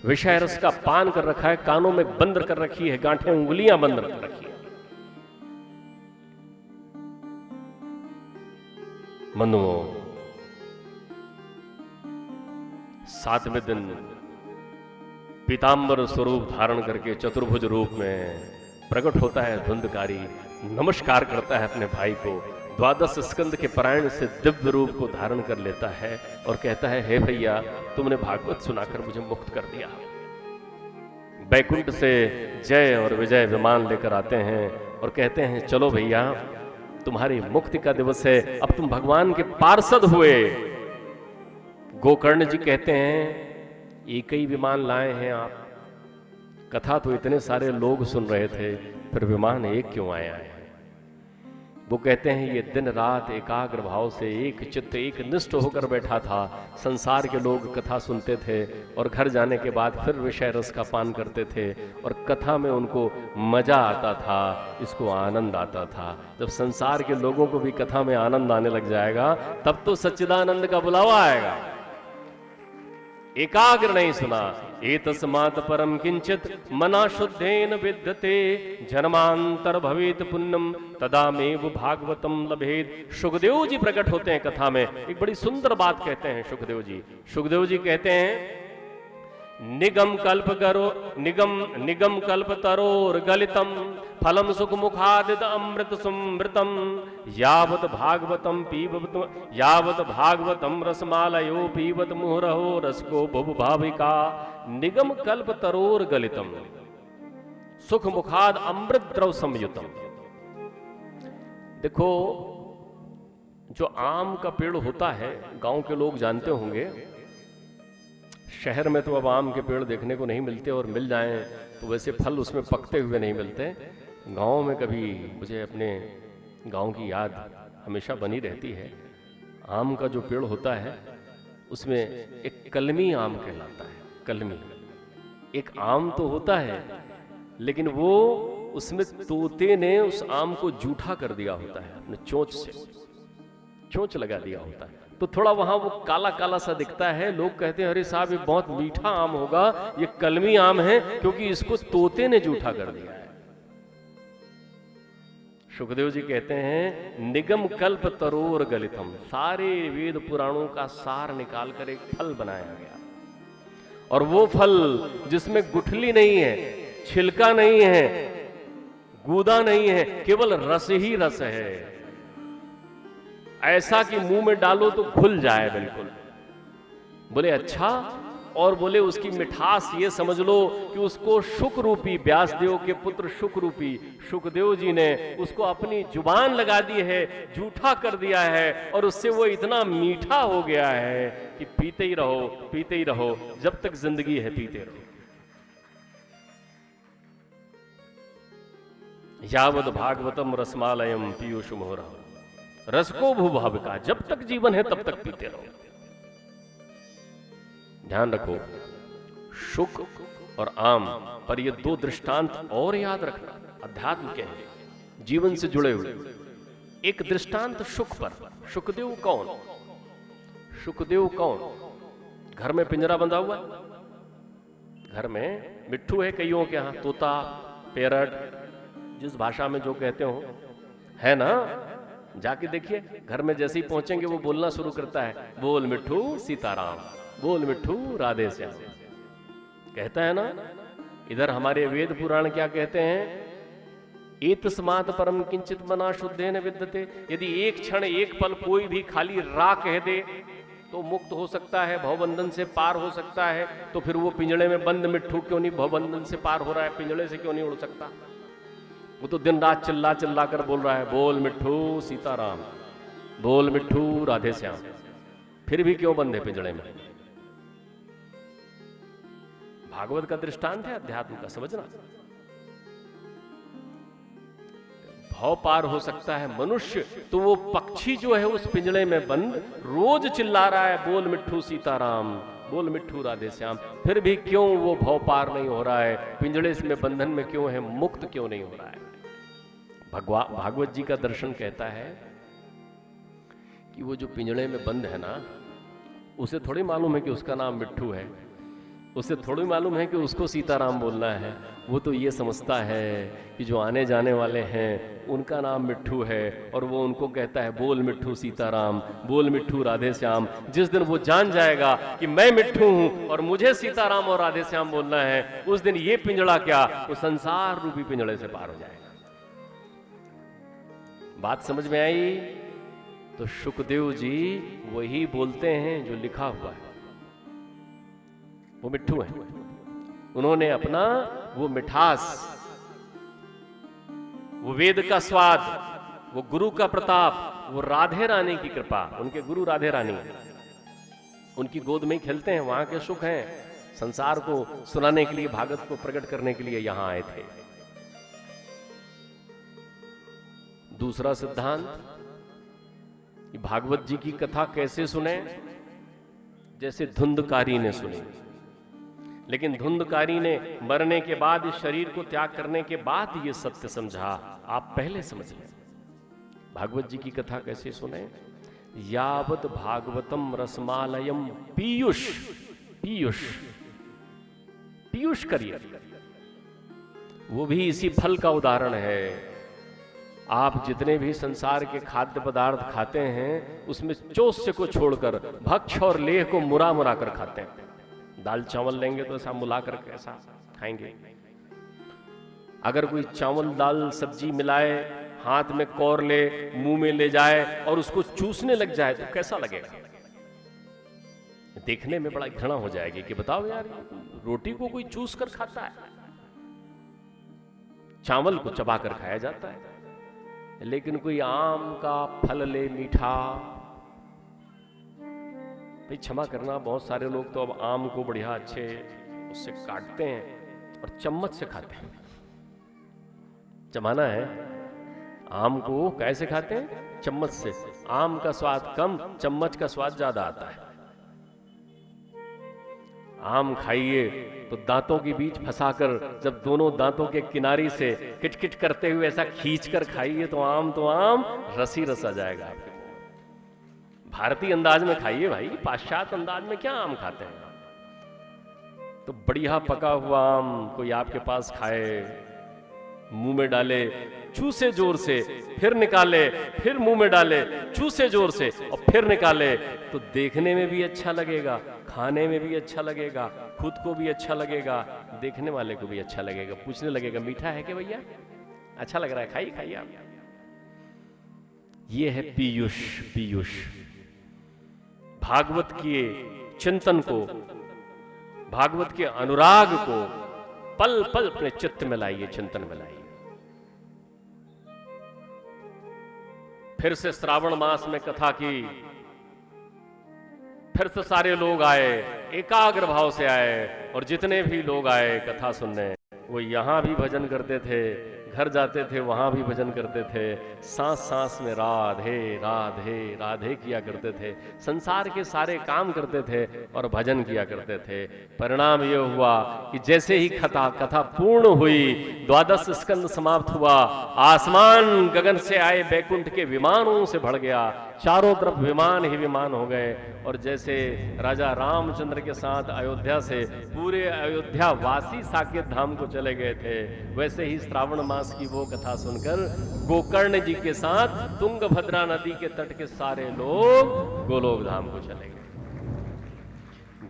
विषय रस का पान कर रखा है, कानों में बंद कर रखी है, गांठें उंगलियां बंद कर रखी है। बंधुओं, 7वें दिन पीतांबर स्वरूप धारण करके चतुर्भुज रूप में प्रकट होता है धुंधकारी, नमस्कार करता है अपने भाई को, 12 स्कंद के पारायण से दिव्य रूप को धारण कर लेता है और कहता है, हे भैया, तुमने भागवत सुनाकर मुझे मुक्त कर दिया। बैकुंठ से जय और विजय विमान लेकर आते हैं और कहते हैं, चलो भैया, तुम्हारी मुक्ति का दिवस है, अब तुम भगवान के पार्षद हुए। गोकर्ण जी कहते हैं, एक ही विमान लाए हैं आप, कथा तो इतने सारे लोग सुन रहे थे, फिर विमान एक क्यों आया है? वो कहते हैं, ये दिन रात एकाग्र भाव से एक चित्त एक निष्ठ होकर बैठा था। संसार के लोग कथा सुनते थे और घर जाने के बाद फिर विषय रस का पान करते थे और कथा में उनको मजा आता था, इसको आनंद आता था। जब संसार के लोगों को भी कथा में आनंद आने लग जाएगा, तब तो सच्चिदानंद का बुलावा आएगा। एकाग्र नहीं सुना, एतस्मात् परम किंचित मना शुद्धेन विद्यते, जन्मांतर भवेत पुण्यम तदामेव भागवतम लभेत। सुखदेव जी प्रकट होते हैं कथा में, एक बड़ी सुंदर बात कहते हैं सुखदेव जी। सुखदेव जी कहते हैं, निगम कल्प तरोर गलितम फलम सुख मुखादित अमृत सुमृतम, यावत भागवतम रसमालयो पीवत मुहुरहो रसको भुव भाविका। निगम कल्प तरोर गलितम सुख मुखाद अमृत द्रव संयुतम। देखो, जो आम का पेड़ होता है, गांव के लोग जानते होंगे, शहर में तो अब आम के पेड़ देखने को नहीं मिलते, और मिल जाएं तो वैसे फल उसमें पकते हुए नहीं मिलते। गांव में कभी मुझे अपने गांव की याद हमेशा बनी रहती है। आम का जो पेड़ होता है उसमें एक कलमी आम कहलाता है। कलमी एक आम तो होता है, लेकिन वो उसमें तोते ने उस आम को जूठा कर दिया होता है, अपने चोंच से चोंच लगा दिया होता है, तो थोड़ा वहां वो काला काला सा दिखता है। लोग कहते हैं, अरे साहब, ये बहुत मीठा आम होगा, ये कलमी आम है, क्योंकि इसको तोते ने जूठा कर दिया है। सुखदेव जी कहते हैं, निगम कल्प तरोर गलितम, सारे वेद पुराणों का सार निकालकर एक फल बनाया गया, और वो फल जिसमें गुठली नहीं है, छिलका नहीं है, गूदा नहीं है, केवल रस ही रस है, ऐसा कि मुंह में डालो तो घुल जाए बिल्कुल। बोले अच्छा, और बोले उसकी मिठास ये समझ लो कि उसको शुक रूपी, व्यासदेव के पुत्र शुक रूपी शुकदेव जी ने उसको अपनी जुबान लगा दी है, जूठा कर दिया है, और उससे वो इतना मीठा हो गया है कि पीते ही रहो, पीते ही रहो, जब तक जिंदगी है पीते रहो। यावद भागवतम रसमालयम पीयूष मोहरा रस को भूभाविका, जब तक जीवन है तब तक पीते रहो। ध्यान रखो, शुक और आम पर ये 2 दृष्टांत और याद रखना, अध्यात्म के हैं, जीवन से जुड़े हुए। एक दृष्टांत शुक पर। शुकदेव कौन? शुकदेव कौन? घर में पिंजरा बंधा हुआ, घर में मिट्ठू है कईयों के यहां, तोता, पैरट, जिस भाषा में जो कहते हो, है ना। जाके देखिए, घर में जैसे ही पहुंचेंगे वो बोलना शुरू करता है, बोल मिट्ठू सीताराम, बोल मिट्ठू राधे श्याम। कहता है ना, इधर हमारे वेद पुराण क्या कहते हैं, एतस्मात् परम किंचित मना शुद्धेन विद्यते। यदि एक क्षण एक पल कोई भी खाली रा कह दे तो मुक्त हो सकता है, भवबंधन से पार हो सकता है। तो फिर वो पिंजड़े में बंद मिट्ठू क्यों नहीं भवबंधन से पार हो रहा है, पिंजड़े से क्यों नहीं उड़ सकता? वो तो दिन रात चिल्ला चिल्ला कर बोल रहा है, बोल मिट्ठू सीताराम, बोल मिट्ठू राधे श्याम, फिर भी क्यों बंद है पिंजड़े में? भागवत का दृष्टांत है अध्यात्म का, समझना। भव पार हो सकता है मनुष्य, तो वो पक्षी जो है उस पिंजड़े में बंद रोज चिल्ला रहा है, बोल मिट्ठू सीताराम, बोल मिट्ठू राधे श्याम, फिर भी क्यों वो भव पार नहीं हो रहा है, पिंजड़े में बंधन में क्यों है, मुक्त क्यों नहीं हो रहा है? भागवत जी का दर्शन कहता है कि वो जो पिंजड़े में बंद है ना, उसे थोड़ी मालूम है कि उसका नाम मिट्ठू है, उसे थोड़ी मालूम है कि उसको सीताराम बोलना है। वो तो ये समझता है कि जो आने जाने वाले हैं उनका नाम मिट्ठू है, और वो उनको कहता है, बोल मिट्ठू सीताराम, बोल मिट्ठू राधे श्याम। जिस दिन वो जान जाएगा कि मैं मिट्ठू हूं और मुझे सीताराम और राधे श्याम बोलना है, उस दिन ये पिंजड़ा क्या, वो संसार रूपी पिंजड़े से पार हो जाएगा। बात समझ में आई? तो शुकदेव जी वही बोलते हैं जो लिखा हुआ है, वो मिट्ठू है। उन्होंने अपना वो मिठास, वो वेद का स्वाद, वो गुरु का प्रताप, वो राधे रानी की कृपा, उनके गुरु राधे रानी उनकी गोद में ही खेलते हैं, वहां के सुख हैं, संसार को सुनाने के लिए, भागवत को प्रकट करने के लिए यहां आए थे। दूसरा सिद्धांत, भागवत जी की कथा कैसे सुने? जैसे धुंधकारी ने सुनी। लेकिन धुंधकारी ने मरने के बाद, इस शरीर को त्याग करने के बाद ये सत्य समझा। आप पहले समझ लें भागवत जी की कथा कैसे सुने। यावत भागवतम रसमालयम पीयूष, पीयूष पीयूष करिए, वो भी इसी फल का उदाहरण है। आप जितने भी संसार के खाद्य पदार्थ खाते हैं, उसमें चोष्य को छोड़कर भक्ष और लेह को मुरा मुरा कर खाते हैं। दाल चावल लेंगे तो ऐसा मुला कर कैसा खाएंगे? अगर कोई चावल दाल सब्जी मिलाए, हाथ में कौर ले, मुंह में ले जाए और उसको चूसने लग जाए तो कैसा लगेगा? देखने में बड़ा घृणा हो जाएगी कि बताओ यार, रोटी को कोई चूस कर खाता है, चावल को चबा कर खाया जाता है। लेकिन कोई आम का फल ले मीठा, भाई क्षमा करना, बहुत सारे लोग तो अब आम को बढ़िया अच्छे उससे काटते हैं और चम्मच से खाते हैं। जमाना है, आम को कैसे खाते हैं? चम्मच से। आम का स्वाद कम, चम्मच का स्वाद ज्यादा आता है। आम खाइए तो दांतों के बीच फंसाकर, जब दोनों दांतों के किनारी से किटकिट करते हुए ऐसा खींचकर खाइए तो आम रसी रस आ जाएगा आपके। भारतीय अंदाज में खाइए भाई, पाश्चात्य अंदाज में क्या आम खाते हैं? तो बढ़िया पका हुआ आम कोई आपके पास खाए, मुंह में डाले, चूसे जोर से, फिर निकाले, फिर मुंह में डाले, चूसे जोर से और फिर निकाले, तो देखने में भी अच्छा लगेगा, खाने में भी अच्छा लगेगा, खुद को भी अच्छा लगेगा, देखने वाले को भी अच्छा लगेगा, पूछने लगेगा मीठा है क्या भैया? अच्छा लग रहा है, खाइए खाइए आप। ये है पीयूष। पीयूष भागवत के चिंतन को, भागवत के अनुराग को पल पल अपने चित्त में लाइए, चिंतन में लाइए। फिर से श्रावण मास में कथा की, फिर से सारे लोग आए, एकाग्र भाव से आए, और जितने भी लोग आए कथा सुनने, वो यहां भी भजन करते थे, घर जाते थे वहां भी भजन करते थे, सांस सांस में राधे राधे राधे किया करते थे, संसार के सारे काम करते थे और भजन किया करते थे। परिणाम यह हुआ कि जैसे ही कथा पूर्ण हुई, 12 स्कंद समाप्त हुआ, आसमान गगन से आए बैकुंठ के विमानों से भर गया, चारों तरफ विमान ही विमान हो गए। और जैसे राजा रामचंद्र के साथ अयोध्या से पूरे अयोध्या वासी साकेत धाम को चले गए थे, वैसे ही श्रावण मास की वो कथा सुनकर गोकर्ण जी के साथ तुंगभद्रा नदी के तट के सारे लोग गोलोक धाम को चले गए।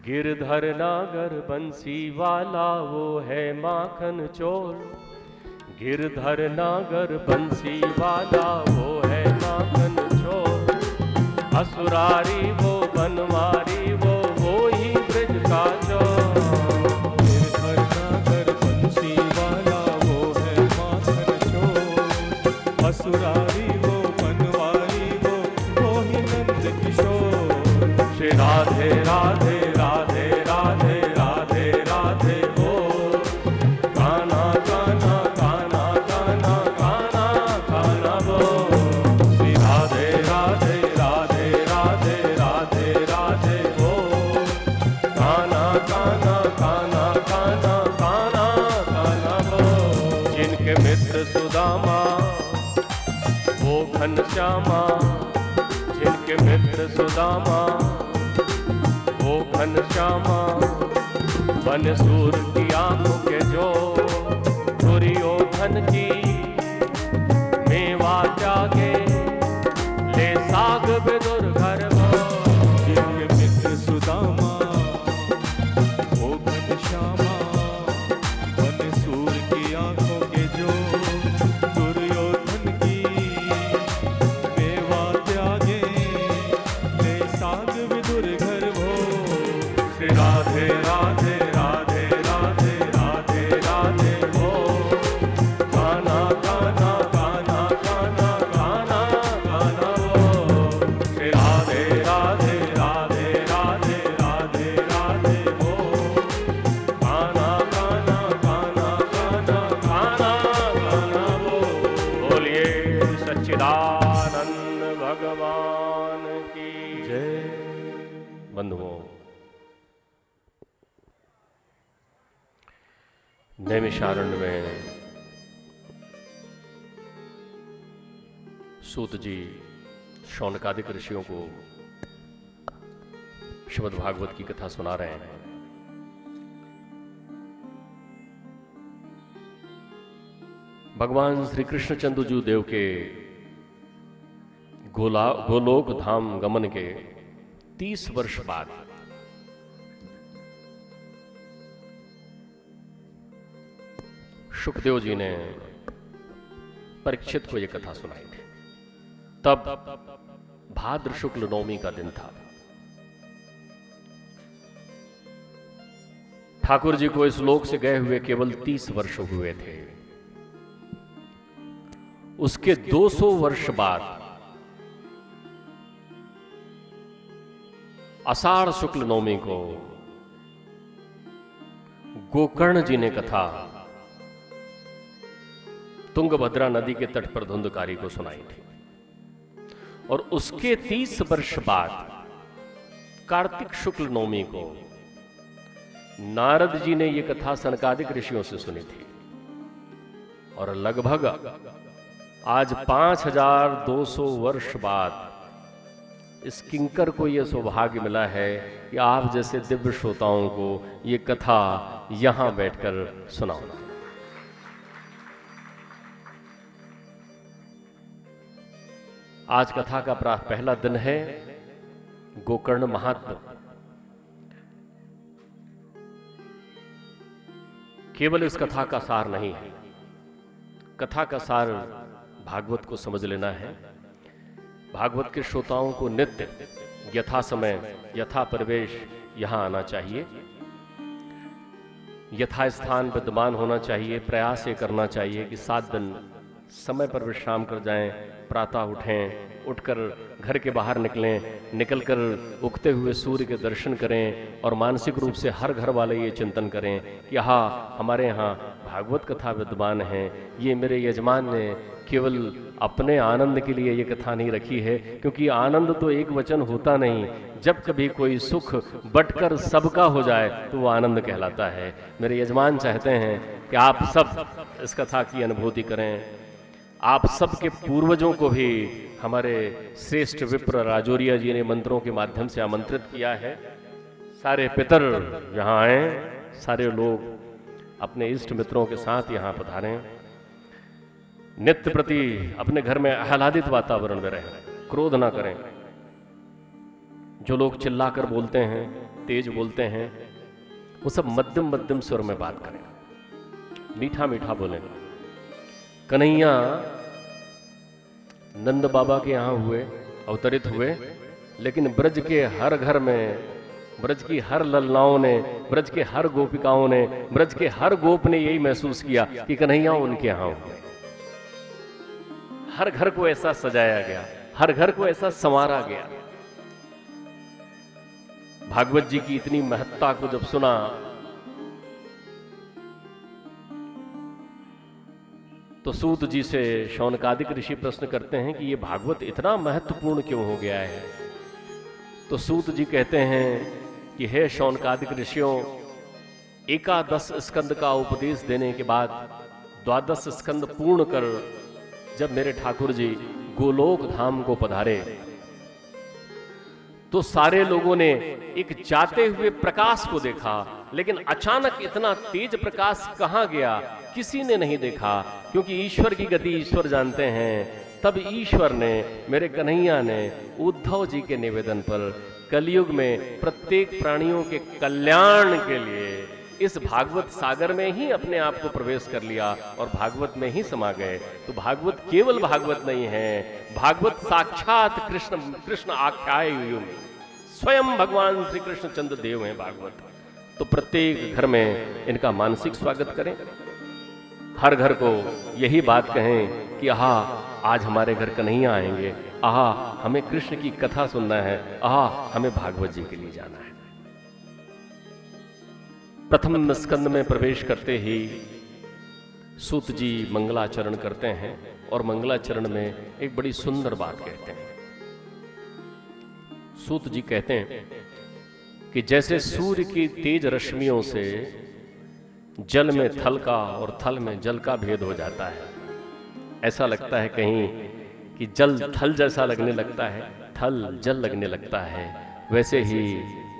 गिरधर नागर बंसी वाला वो है माखन चोर, गिरधर नागर बंसी वाला वो है माखन चोर, असुरारी वो बनवारी वो ही ब्रज का चोर। गिरधर नागर बंसी वाला वो है माखन चोर, असुरारी वो बनवारी वो ही नंद किशोर। श्री राधे राधे राधे राधे राधे राधे ओ गाना गाना गाना गाना गाना गाना वो। श्री राधे राधे राधे राधे राधे राधे ओ गाना गाना गाना गाना गाना गाना वो। जिनके मित्र सुदामा वो घनश्यामा, जिनके मित्र सुदामा वो घनश्यामा, बनसूर की आंखों के जो दुर्योधन की मेवा त्यागे ले साग विदुर घर वो। जिनके मित्र सुदामा वो घनश्यामा, बनसूर की आंखों के जो दुर्योधन की मेवा त्यागे ले साग विदुर घर वो। श्री राधे राधे राधे राधे राधे राधे वो गाना गाना गाना गाना गाना गाना वो। श्री राधे राधे राधे राधे राधे राधे वो गाना गाना गाना गाना गाना गाना वो। बोलिए सच्चिदानंद भगवान की जय। बंधुओं, नैमिषारण्य में सूत जी शौनकादिक ऋषियों को श्रीमद् भागवत की कथा सुना रहे हैं। भगवान श्री कृष्ण चंद्रजू देव के गोलोक धाम गमन के 30 वर्ष बाद सुखदेव जी ने परीक्षित को यह कथा सुनाई थी। तब भाद्र शुक्ल नवमी का दिन था। ठाकुर जी को इस लोक से गए हुए केवल 30 वर्ष हुए थे। उसके 200 वर्ष बाद आषाढ़ शुक्ल नवमी को गोकर्ण जी ने कथा तुंगभद्रा नदी के तट पर धुंधकारी को सुनाई थी। और उसके 30 वर्ष बाद कार्तिक शुक्ल नवमी को नारद जी ने यह कथा सनकादिक ऋषियों से सुनी थी। और लगभग आज 5200 वर्ष बाद इस किंकर को यह सौभाग्य मिला है कि आप जैसे दिव्य श्रोताओं को यह कथा यहां बैठकर सुनाऊंगा। आज कथा का पहला दिन है गोकर्ण महात्म्य। केवल इस कथा का सार नहीं है, कथा का सार भागवत को समझ लेना है। भागवत के श्रोताओं को नित्य यथा समय यथा परिवेश यहां आना चाहिए, यथा स्थान विद्यमान होना चाहिए। प्रयास ये करना चाहिए कि 7 दिन समय पर विश्राम कर जाएं, प्रातः उठें, उठकर घर के बाहर निकलें, निकलकर उगते हुए सूर्य के दर्शन करें और मानसिक रूप से हर घर वाले ये चिंतन करें कि हाँ, हमारे यहाँ भागवत कथा विद्यमान है। ये मेरे यजमान ने केवल अपने आनंद के लिए ये कथा नहीं रखी है, क्योंकि आनंद तो एक वचन होता नहीं। जब कभी कोई सुख बटकर सबका हो जाए तो वो आनंद कहलाता है। मेरे यजमान चाहते हैं कि आप सब इस कथा की अनुभूति करें। आप सबके पूर्वजों को भी हमारे श्रेष्ठ विप्र राजौरिया जी ने मंत्रों के माध्यम से आमंत्रित किया है। सारे पितर यहाँ आए, सारे लोग अपने इष्ट मित्रों के साथ यहाँ पधारें। नित्य प्रति अपने घर में आह्लादित वातावरण में रहें, क्रोध ना करें। जो लोग चिल्लाकर बोलते हैं, तेज बोलते हैं, वो सब मध्यम मध्यम स्वर में बात करें, मीठा मीठा बोलें। कन्हैया नंद बाबा के यहाँ हुए, अवतरित हुए, लेकिन ब्रज के हर घर में, ब्रज की हर ललनाओं ने, ब्रज के हर गोपिकाओं ने, ब्रज के हर गोप ने यही महसूस किया कि कन्हैया उनके यहाँ हुए। हर घर को ऐसा सजाया गया, हर घर को ऐसा संवारा गया। भागवत जी की इतनी महत्ता को जब सुना तो सूत जी से शौनकादिक ऋषि प्रश्न करते हैं कि ये भागवत इतना महत्वपूर्ण क्यों हो गया है। तो सूत जी कहते हैं कि हे शौनकादिक ऋषियों, 11 स्कंद का उपदेश देने के बाद 12 स्कंद पूर्ण कर जब मेरे ठाकुर जी गोलोक धाम को पधारे तो सारे लोगों ने एक जाते हुए प्रकाश को देखा, लेकिन अचानक इतना तेज प्रकाश कहां गया किसी ने नहीं देखा, क्योंकि ईश्वर की गति ईश्वर जानते हैं। तब ईश्वर ने, मेरे कन्हैया ने उद्धव जी के निवेदन पर कलयुग में प्रत्येक प्राणियों के कल्याण के लिए इस भागवत सागर में ही अपने आप को प्रवेश कर लिया और भागवत में ही समा गए। तो भागवत केवल भागवत नहीं है, भागवत साक्षात कृष्ण आख्याय स्वयं भगवान श्री कृष्ण चंद्र देव हैं भागवत। तो प्रत्येक घर में इनका मानसिक स्वागत करें, हर घर को यही बात कहें कि आहा आज हमारे घर कन्हैया आएंगे, आहा हमें कृष्ण की कथा सुनना है, आहा हमें भागवत जी के लिए जाना है। प्रथम स्कंद में प्रवेश करते ही सूत जी मंगलाचरण करते हैं और मंगलाचरण में एक बड़ी सुंदर बात कहते हैं। सूत जी कहते हैं कि जैसे सूर्य की तेज रश्मियों से जल में थल का और थल में जल का भेद हो जाता है, ऐसा लगता है कहीं कि जल थल जैसा लगने लगता है, थल जल लगने लगता है, वैसे ही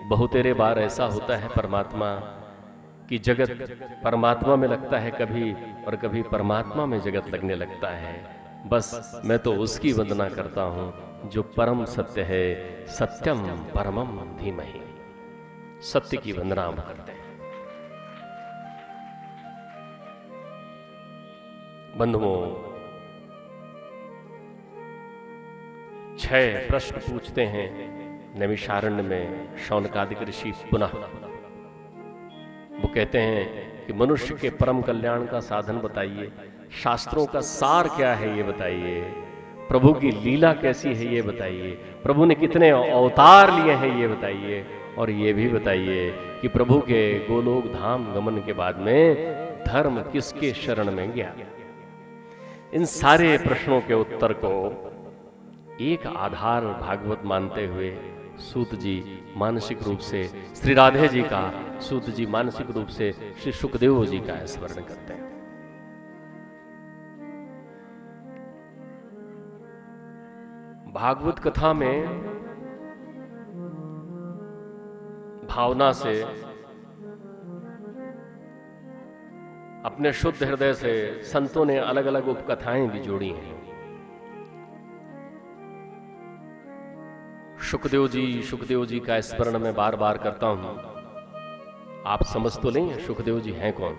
बहुतेरे बार ऐसा होता है परमात्मा कि जगत परमात्मा में लगता है कभी, और कभी परमात्मा में जगत लगने लगता है। बस मैं तो उसकी वंदना करता हूं जो परम सत्य है, सत्यम परमम धीमहि। सत्य की वंदना हम करते हैं। बंधुओं, 6 प्रश्न पूछते हैं नैमिषारण्य में शौनकादिक ऋषि पुनः। वो कहते हैं कि मनुष्य के परम कल्याण का साधन बताइए, शास्त्रों का सार क्या है ये बताइए, प्रभु की लीला कैसी है ये बताइए, प्रभु ने कितने अवतार लिए हैं ये बताइए, और ये भी बताइए कि प्रभु के गोलोक धाम गमन के बाद में धर्म किसके शरण में गया। इन सारे प्रश्नों के उत्तर को एक आधार भागवत मानते हुए सूत जी मानसिक रूप से श्री राधे जी का, सूत जी मानसिक रूप से श्री सुखदेव जी का स्मरण करते हैं। भागवत कथा में भावना से, अपने शुद्ध हृदय से संतों ने अलग अलग उपकथाएं भी जोड़ी हैं। सुखदेव जी का स्मरण मैं बार बार करता हूं। आप समझ तो लें सुखदेव जी हैं कौन।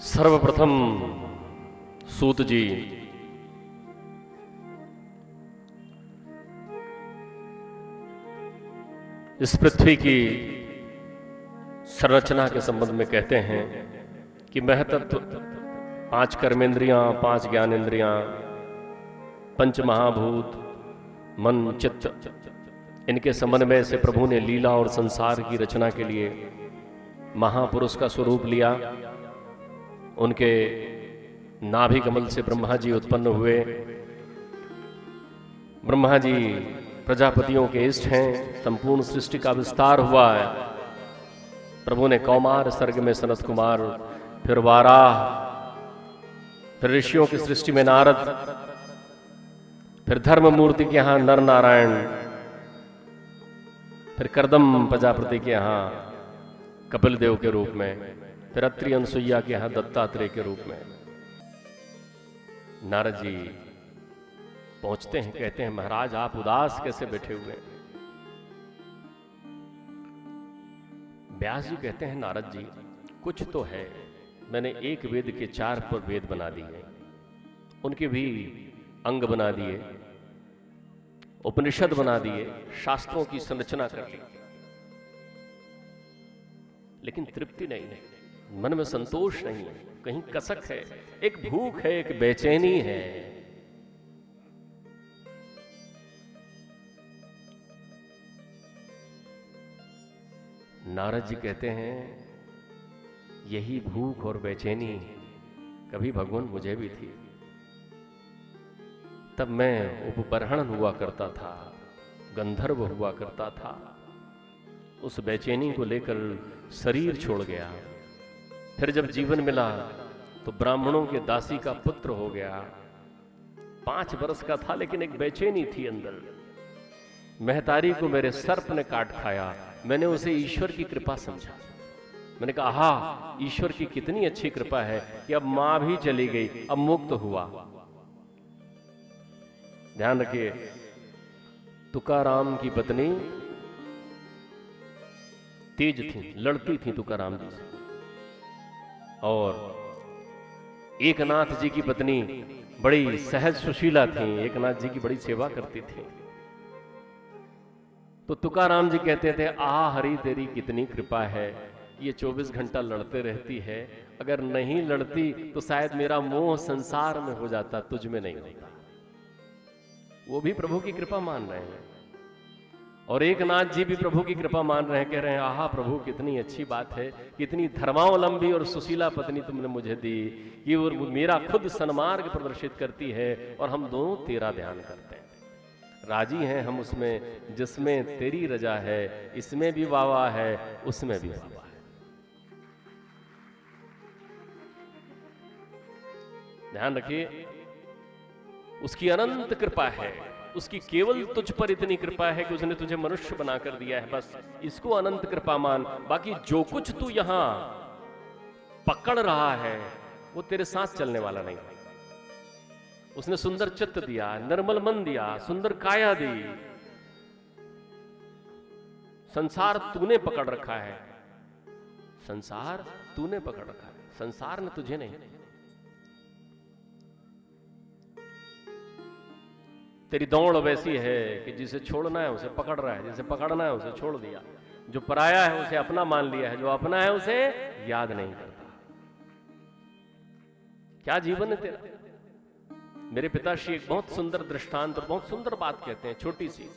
सर्वप्रथम सूत जी इस पृथ्वी की संरचना के संबंध में कहते हैं कि महतत्व 5 कर्मेंद्रियां, 5 ज्ञानेंद्रियां, 5 महाभूत, मन, चित्त, इनके समन्वय से प्रभु ने लीला और संसार की रचना के लिए महापुरुष का स्वरूप लिया। उनके नाभि कमल से ब्रह्मा जी उत्पन्न हुए। ब्रह्मा जी प्रजापतियों के इष्ट हैं, संपूर्ण सृष्टि का विस्तार हुआ है। प्रभु ने कौमार सर्ग में सनत कुमार, फिर वाराह, फिर ऋषियों की सृष्टि में नारद, फिर धर्म मूर्ति के यहां नर नारायण, फिर करदम प्रजापति के यहां कपिल देव के रूप में, फिर अत्रि अनसुईया के यहां दत्तात्रेय के रूप में। नारद जी पहुंचते हैं, कहते हैं महाराज आप उदास कैसे बैठे हुए हैं? व्यास जी कहते हैं नारद जी कुछ तो है, मैंने एक वेद के 4 पर वेद बना दिए, उनके भी अंग बना दिए, उपनिषद बना दिए, शास्त्रों की संरचना कर ली, लेकिन तृप्ति नहीं है, मन में संतोष नहीं है, कहीं कसक है, एक भूख है, एक बेचैनी है। नारद जी कहते हैं यही भूख और बेचैनी कभी भगवान मुझे भी थी, तब मैं उपबर्हण हुआ करता था, गंधर्व हुआ करता था, उस बेचैनी को लेकर शरीर छोड़ गया, फिर जब जीवन मिला तो ब्राह्मणों के दासी का पुत्र हो गया, 5 वर्ष का था लेकिन एक बेचैनी थी अंदर। महतारी को मेरे सर्प ने काट खाया, मैंने उसे ईश्वर की कृपा समझा, मैंने कहा आहा ईश्वर की कितनी अच्छी कृपा है कि अब मां भी चली गई, अब मुक्त हुआ। ध्यान रखिए, तुकाराम की पत्नी तेज थी, लड़ती थी तुकाराम जी से, और एकनाथ जी की पत्नी बड़ी सहज सुशीला थी, एकनाथ जी की बड़ी सेवा करती थी। तो तुकाराम जी कहते थे आहा हरि तेरी कितनी कृपा है, ये 24 घंटा लड़ते रहती है, अगर नहीं लड़ती तो शायद मेरा मोह संसार में हो जाता, तुझ में नहीं होता। वो भी प्रभु की कृपा मान रहे हैं, और एकनाथ जी भी प्रभु की कृपा मान रहे हैं, कह रहे हैं आहा प्रभु कितनी अच्छी बात है, कितनी धर्मावलंबी और सुशीला पत्नी तुमने मुझे दी कि वो मेरा खुद सन्मार्ग प्रदर्शित करती है, और हम दोनों तेरा ध्यान करते हैं, राजी हैं हम उसमें जिसमें तेरी रजा है, इसमें भी वावा है उसमें भी वावा है। ध्यान रखिए, उसकी अनंत कृपा है, उसकी केवल तुझ पर इतनी कृपा है कि उसने तुझे मनुष्य बनाकर दिया है, बस इसको अनंत कृपा मान। बाकी जो कुछ तू यहां पकड़ रहा है वो तेरे साथ चलने वाला नहीं। उसने सुंदर चित्त दिया, निर्मल मन दिया, सुंदर काया दी, संसार तूने पकड़ रखा है, संसार तूने पकड़ रखा है, संसार ने तुझे नहीं। तेरी दौड़ वैसी है कि जिसे छोड़ना है उसे पकड़ रहा है, जिसे पकड़ना है उसे छोड़ दिया, जो पराया है उसे अपना मान लिया है, जो अपना है उसे याद नहीं करता। क्या जीवन है तेरा। मेरे पिताश्री एक बहुत सुंदर दृष्टांत और बहुत सुंदर बात कहते हैं, छोटी सी,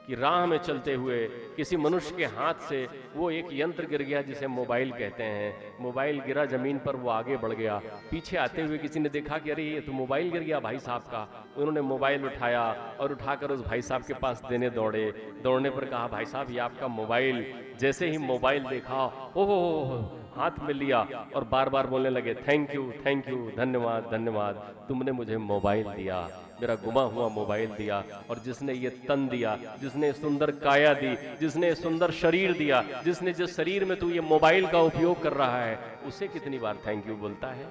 कि राह में चलते हुए किसी मनुष्य के हाथ से वो एक यंत्र गिर गया जिसे मोबाइल कहते हैं, मोबाइल गिरा जमीन पर, वो आगे बढ़ गया, पीछे आते हुए किसी ने देखा कि अरे ये तो मोबाइल गिर गया भाई साहब का, उन्होंने मोबाइल उठाया और उठाकर उस भाई साहब के पास देने दौड़े, दौड़ने पर कहा भाई साहब ये आपका मोबाइल। जैसे ही मोबाइल देखा ओहो हाथ में लिया और बार बार बोलने लगे थैंक यू, धन्यवाद धन्यवाद, तुमने मुझे मोबाइल दिया, मेरा गुमा हुआ मोबाइल दिया, और जिसने ये तन दिया, जिसने सुंदर काया दी, जिसने सुंदर शरीर दिया, जिसने जिस शरीर में तू ये मोबाइल का उपयोग कर रहा है, उसे कितनी बार थैंक यू बोलता है।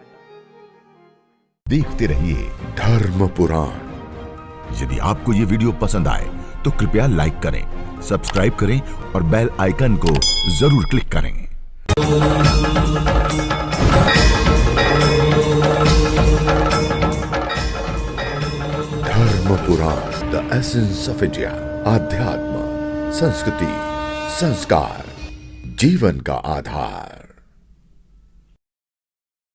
देखते रहिए धर्म पुराण। यदि आपको ये वीडियो पसंद आए तो कृपया लाइक करें, सब्सक्राइब करें और बेल आइकन को जरूर क्लिक करें। धर्म पुराण, द एसेंस ऑफ इंडिया। आध्यात्म, संस्कृति, संस्कार, जीवन का आधार।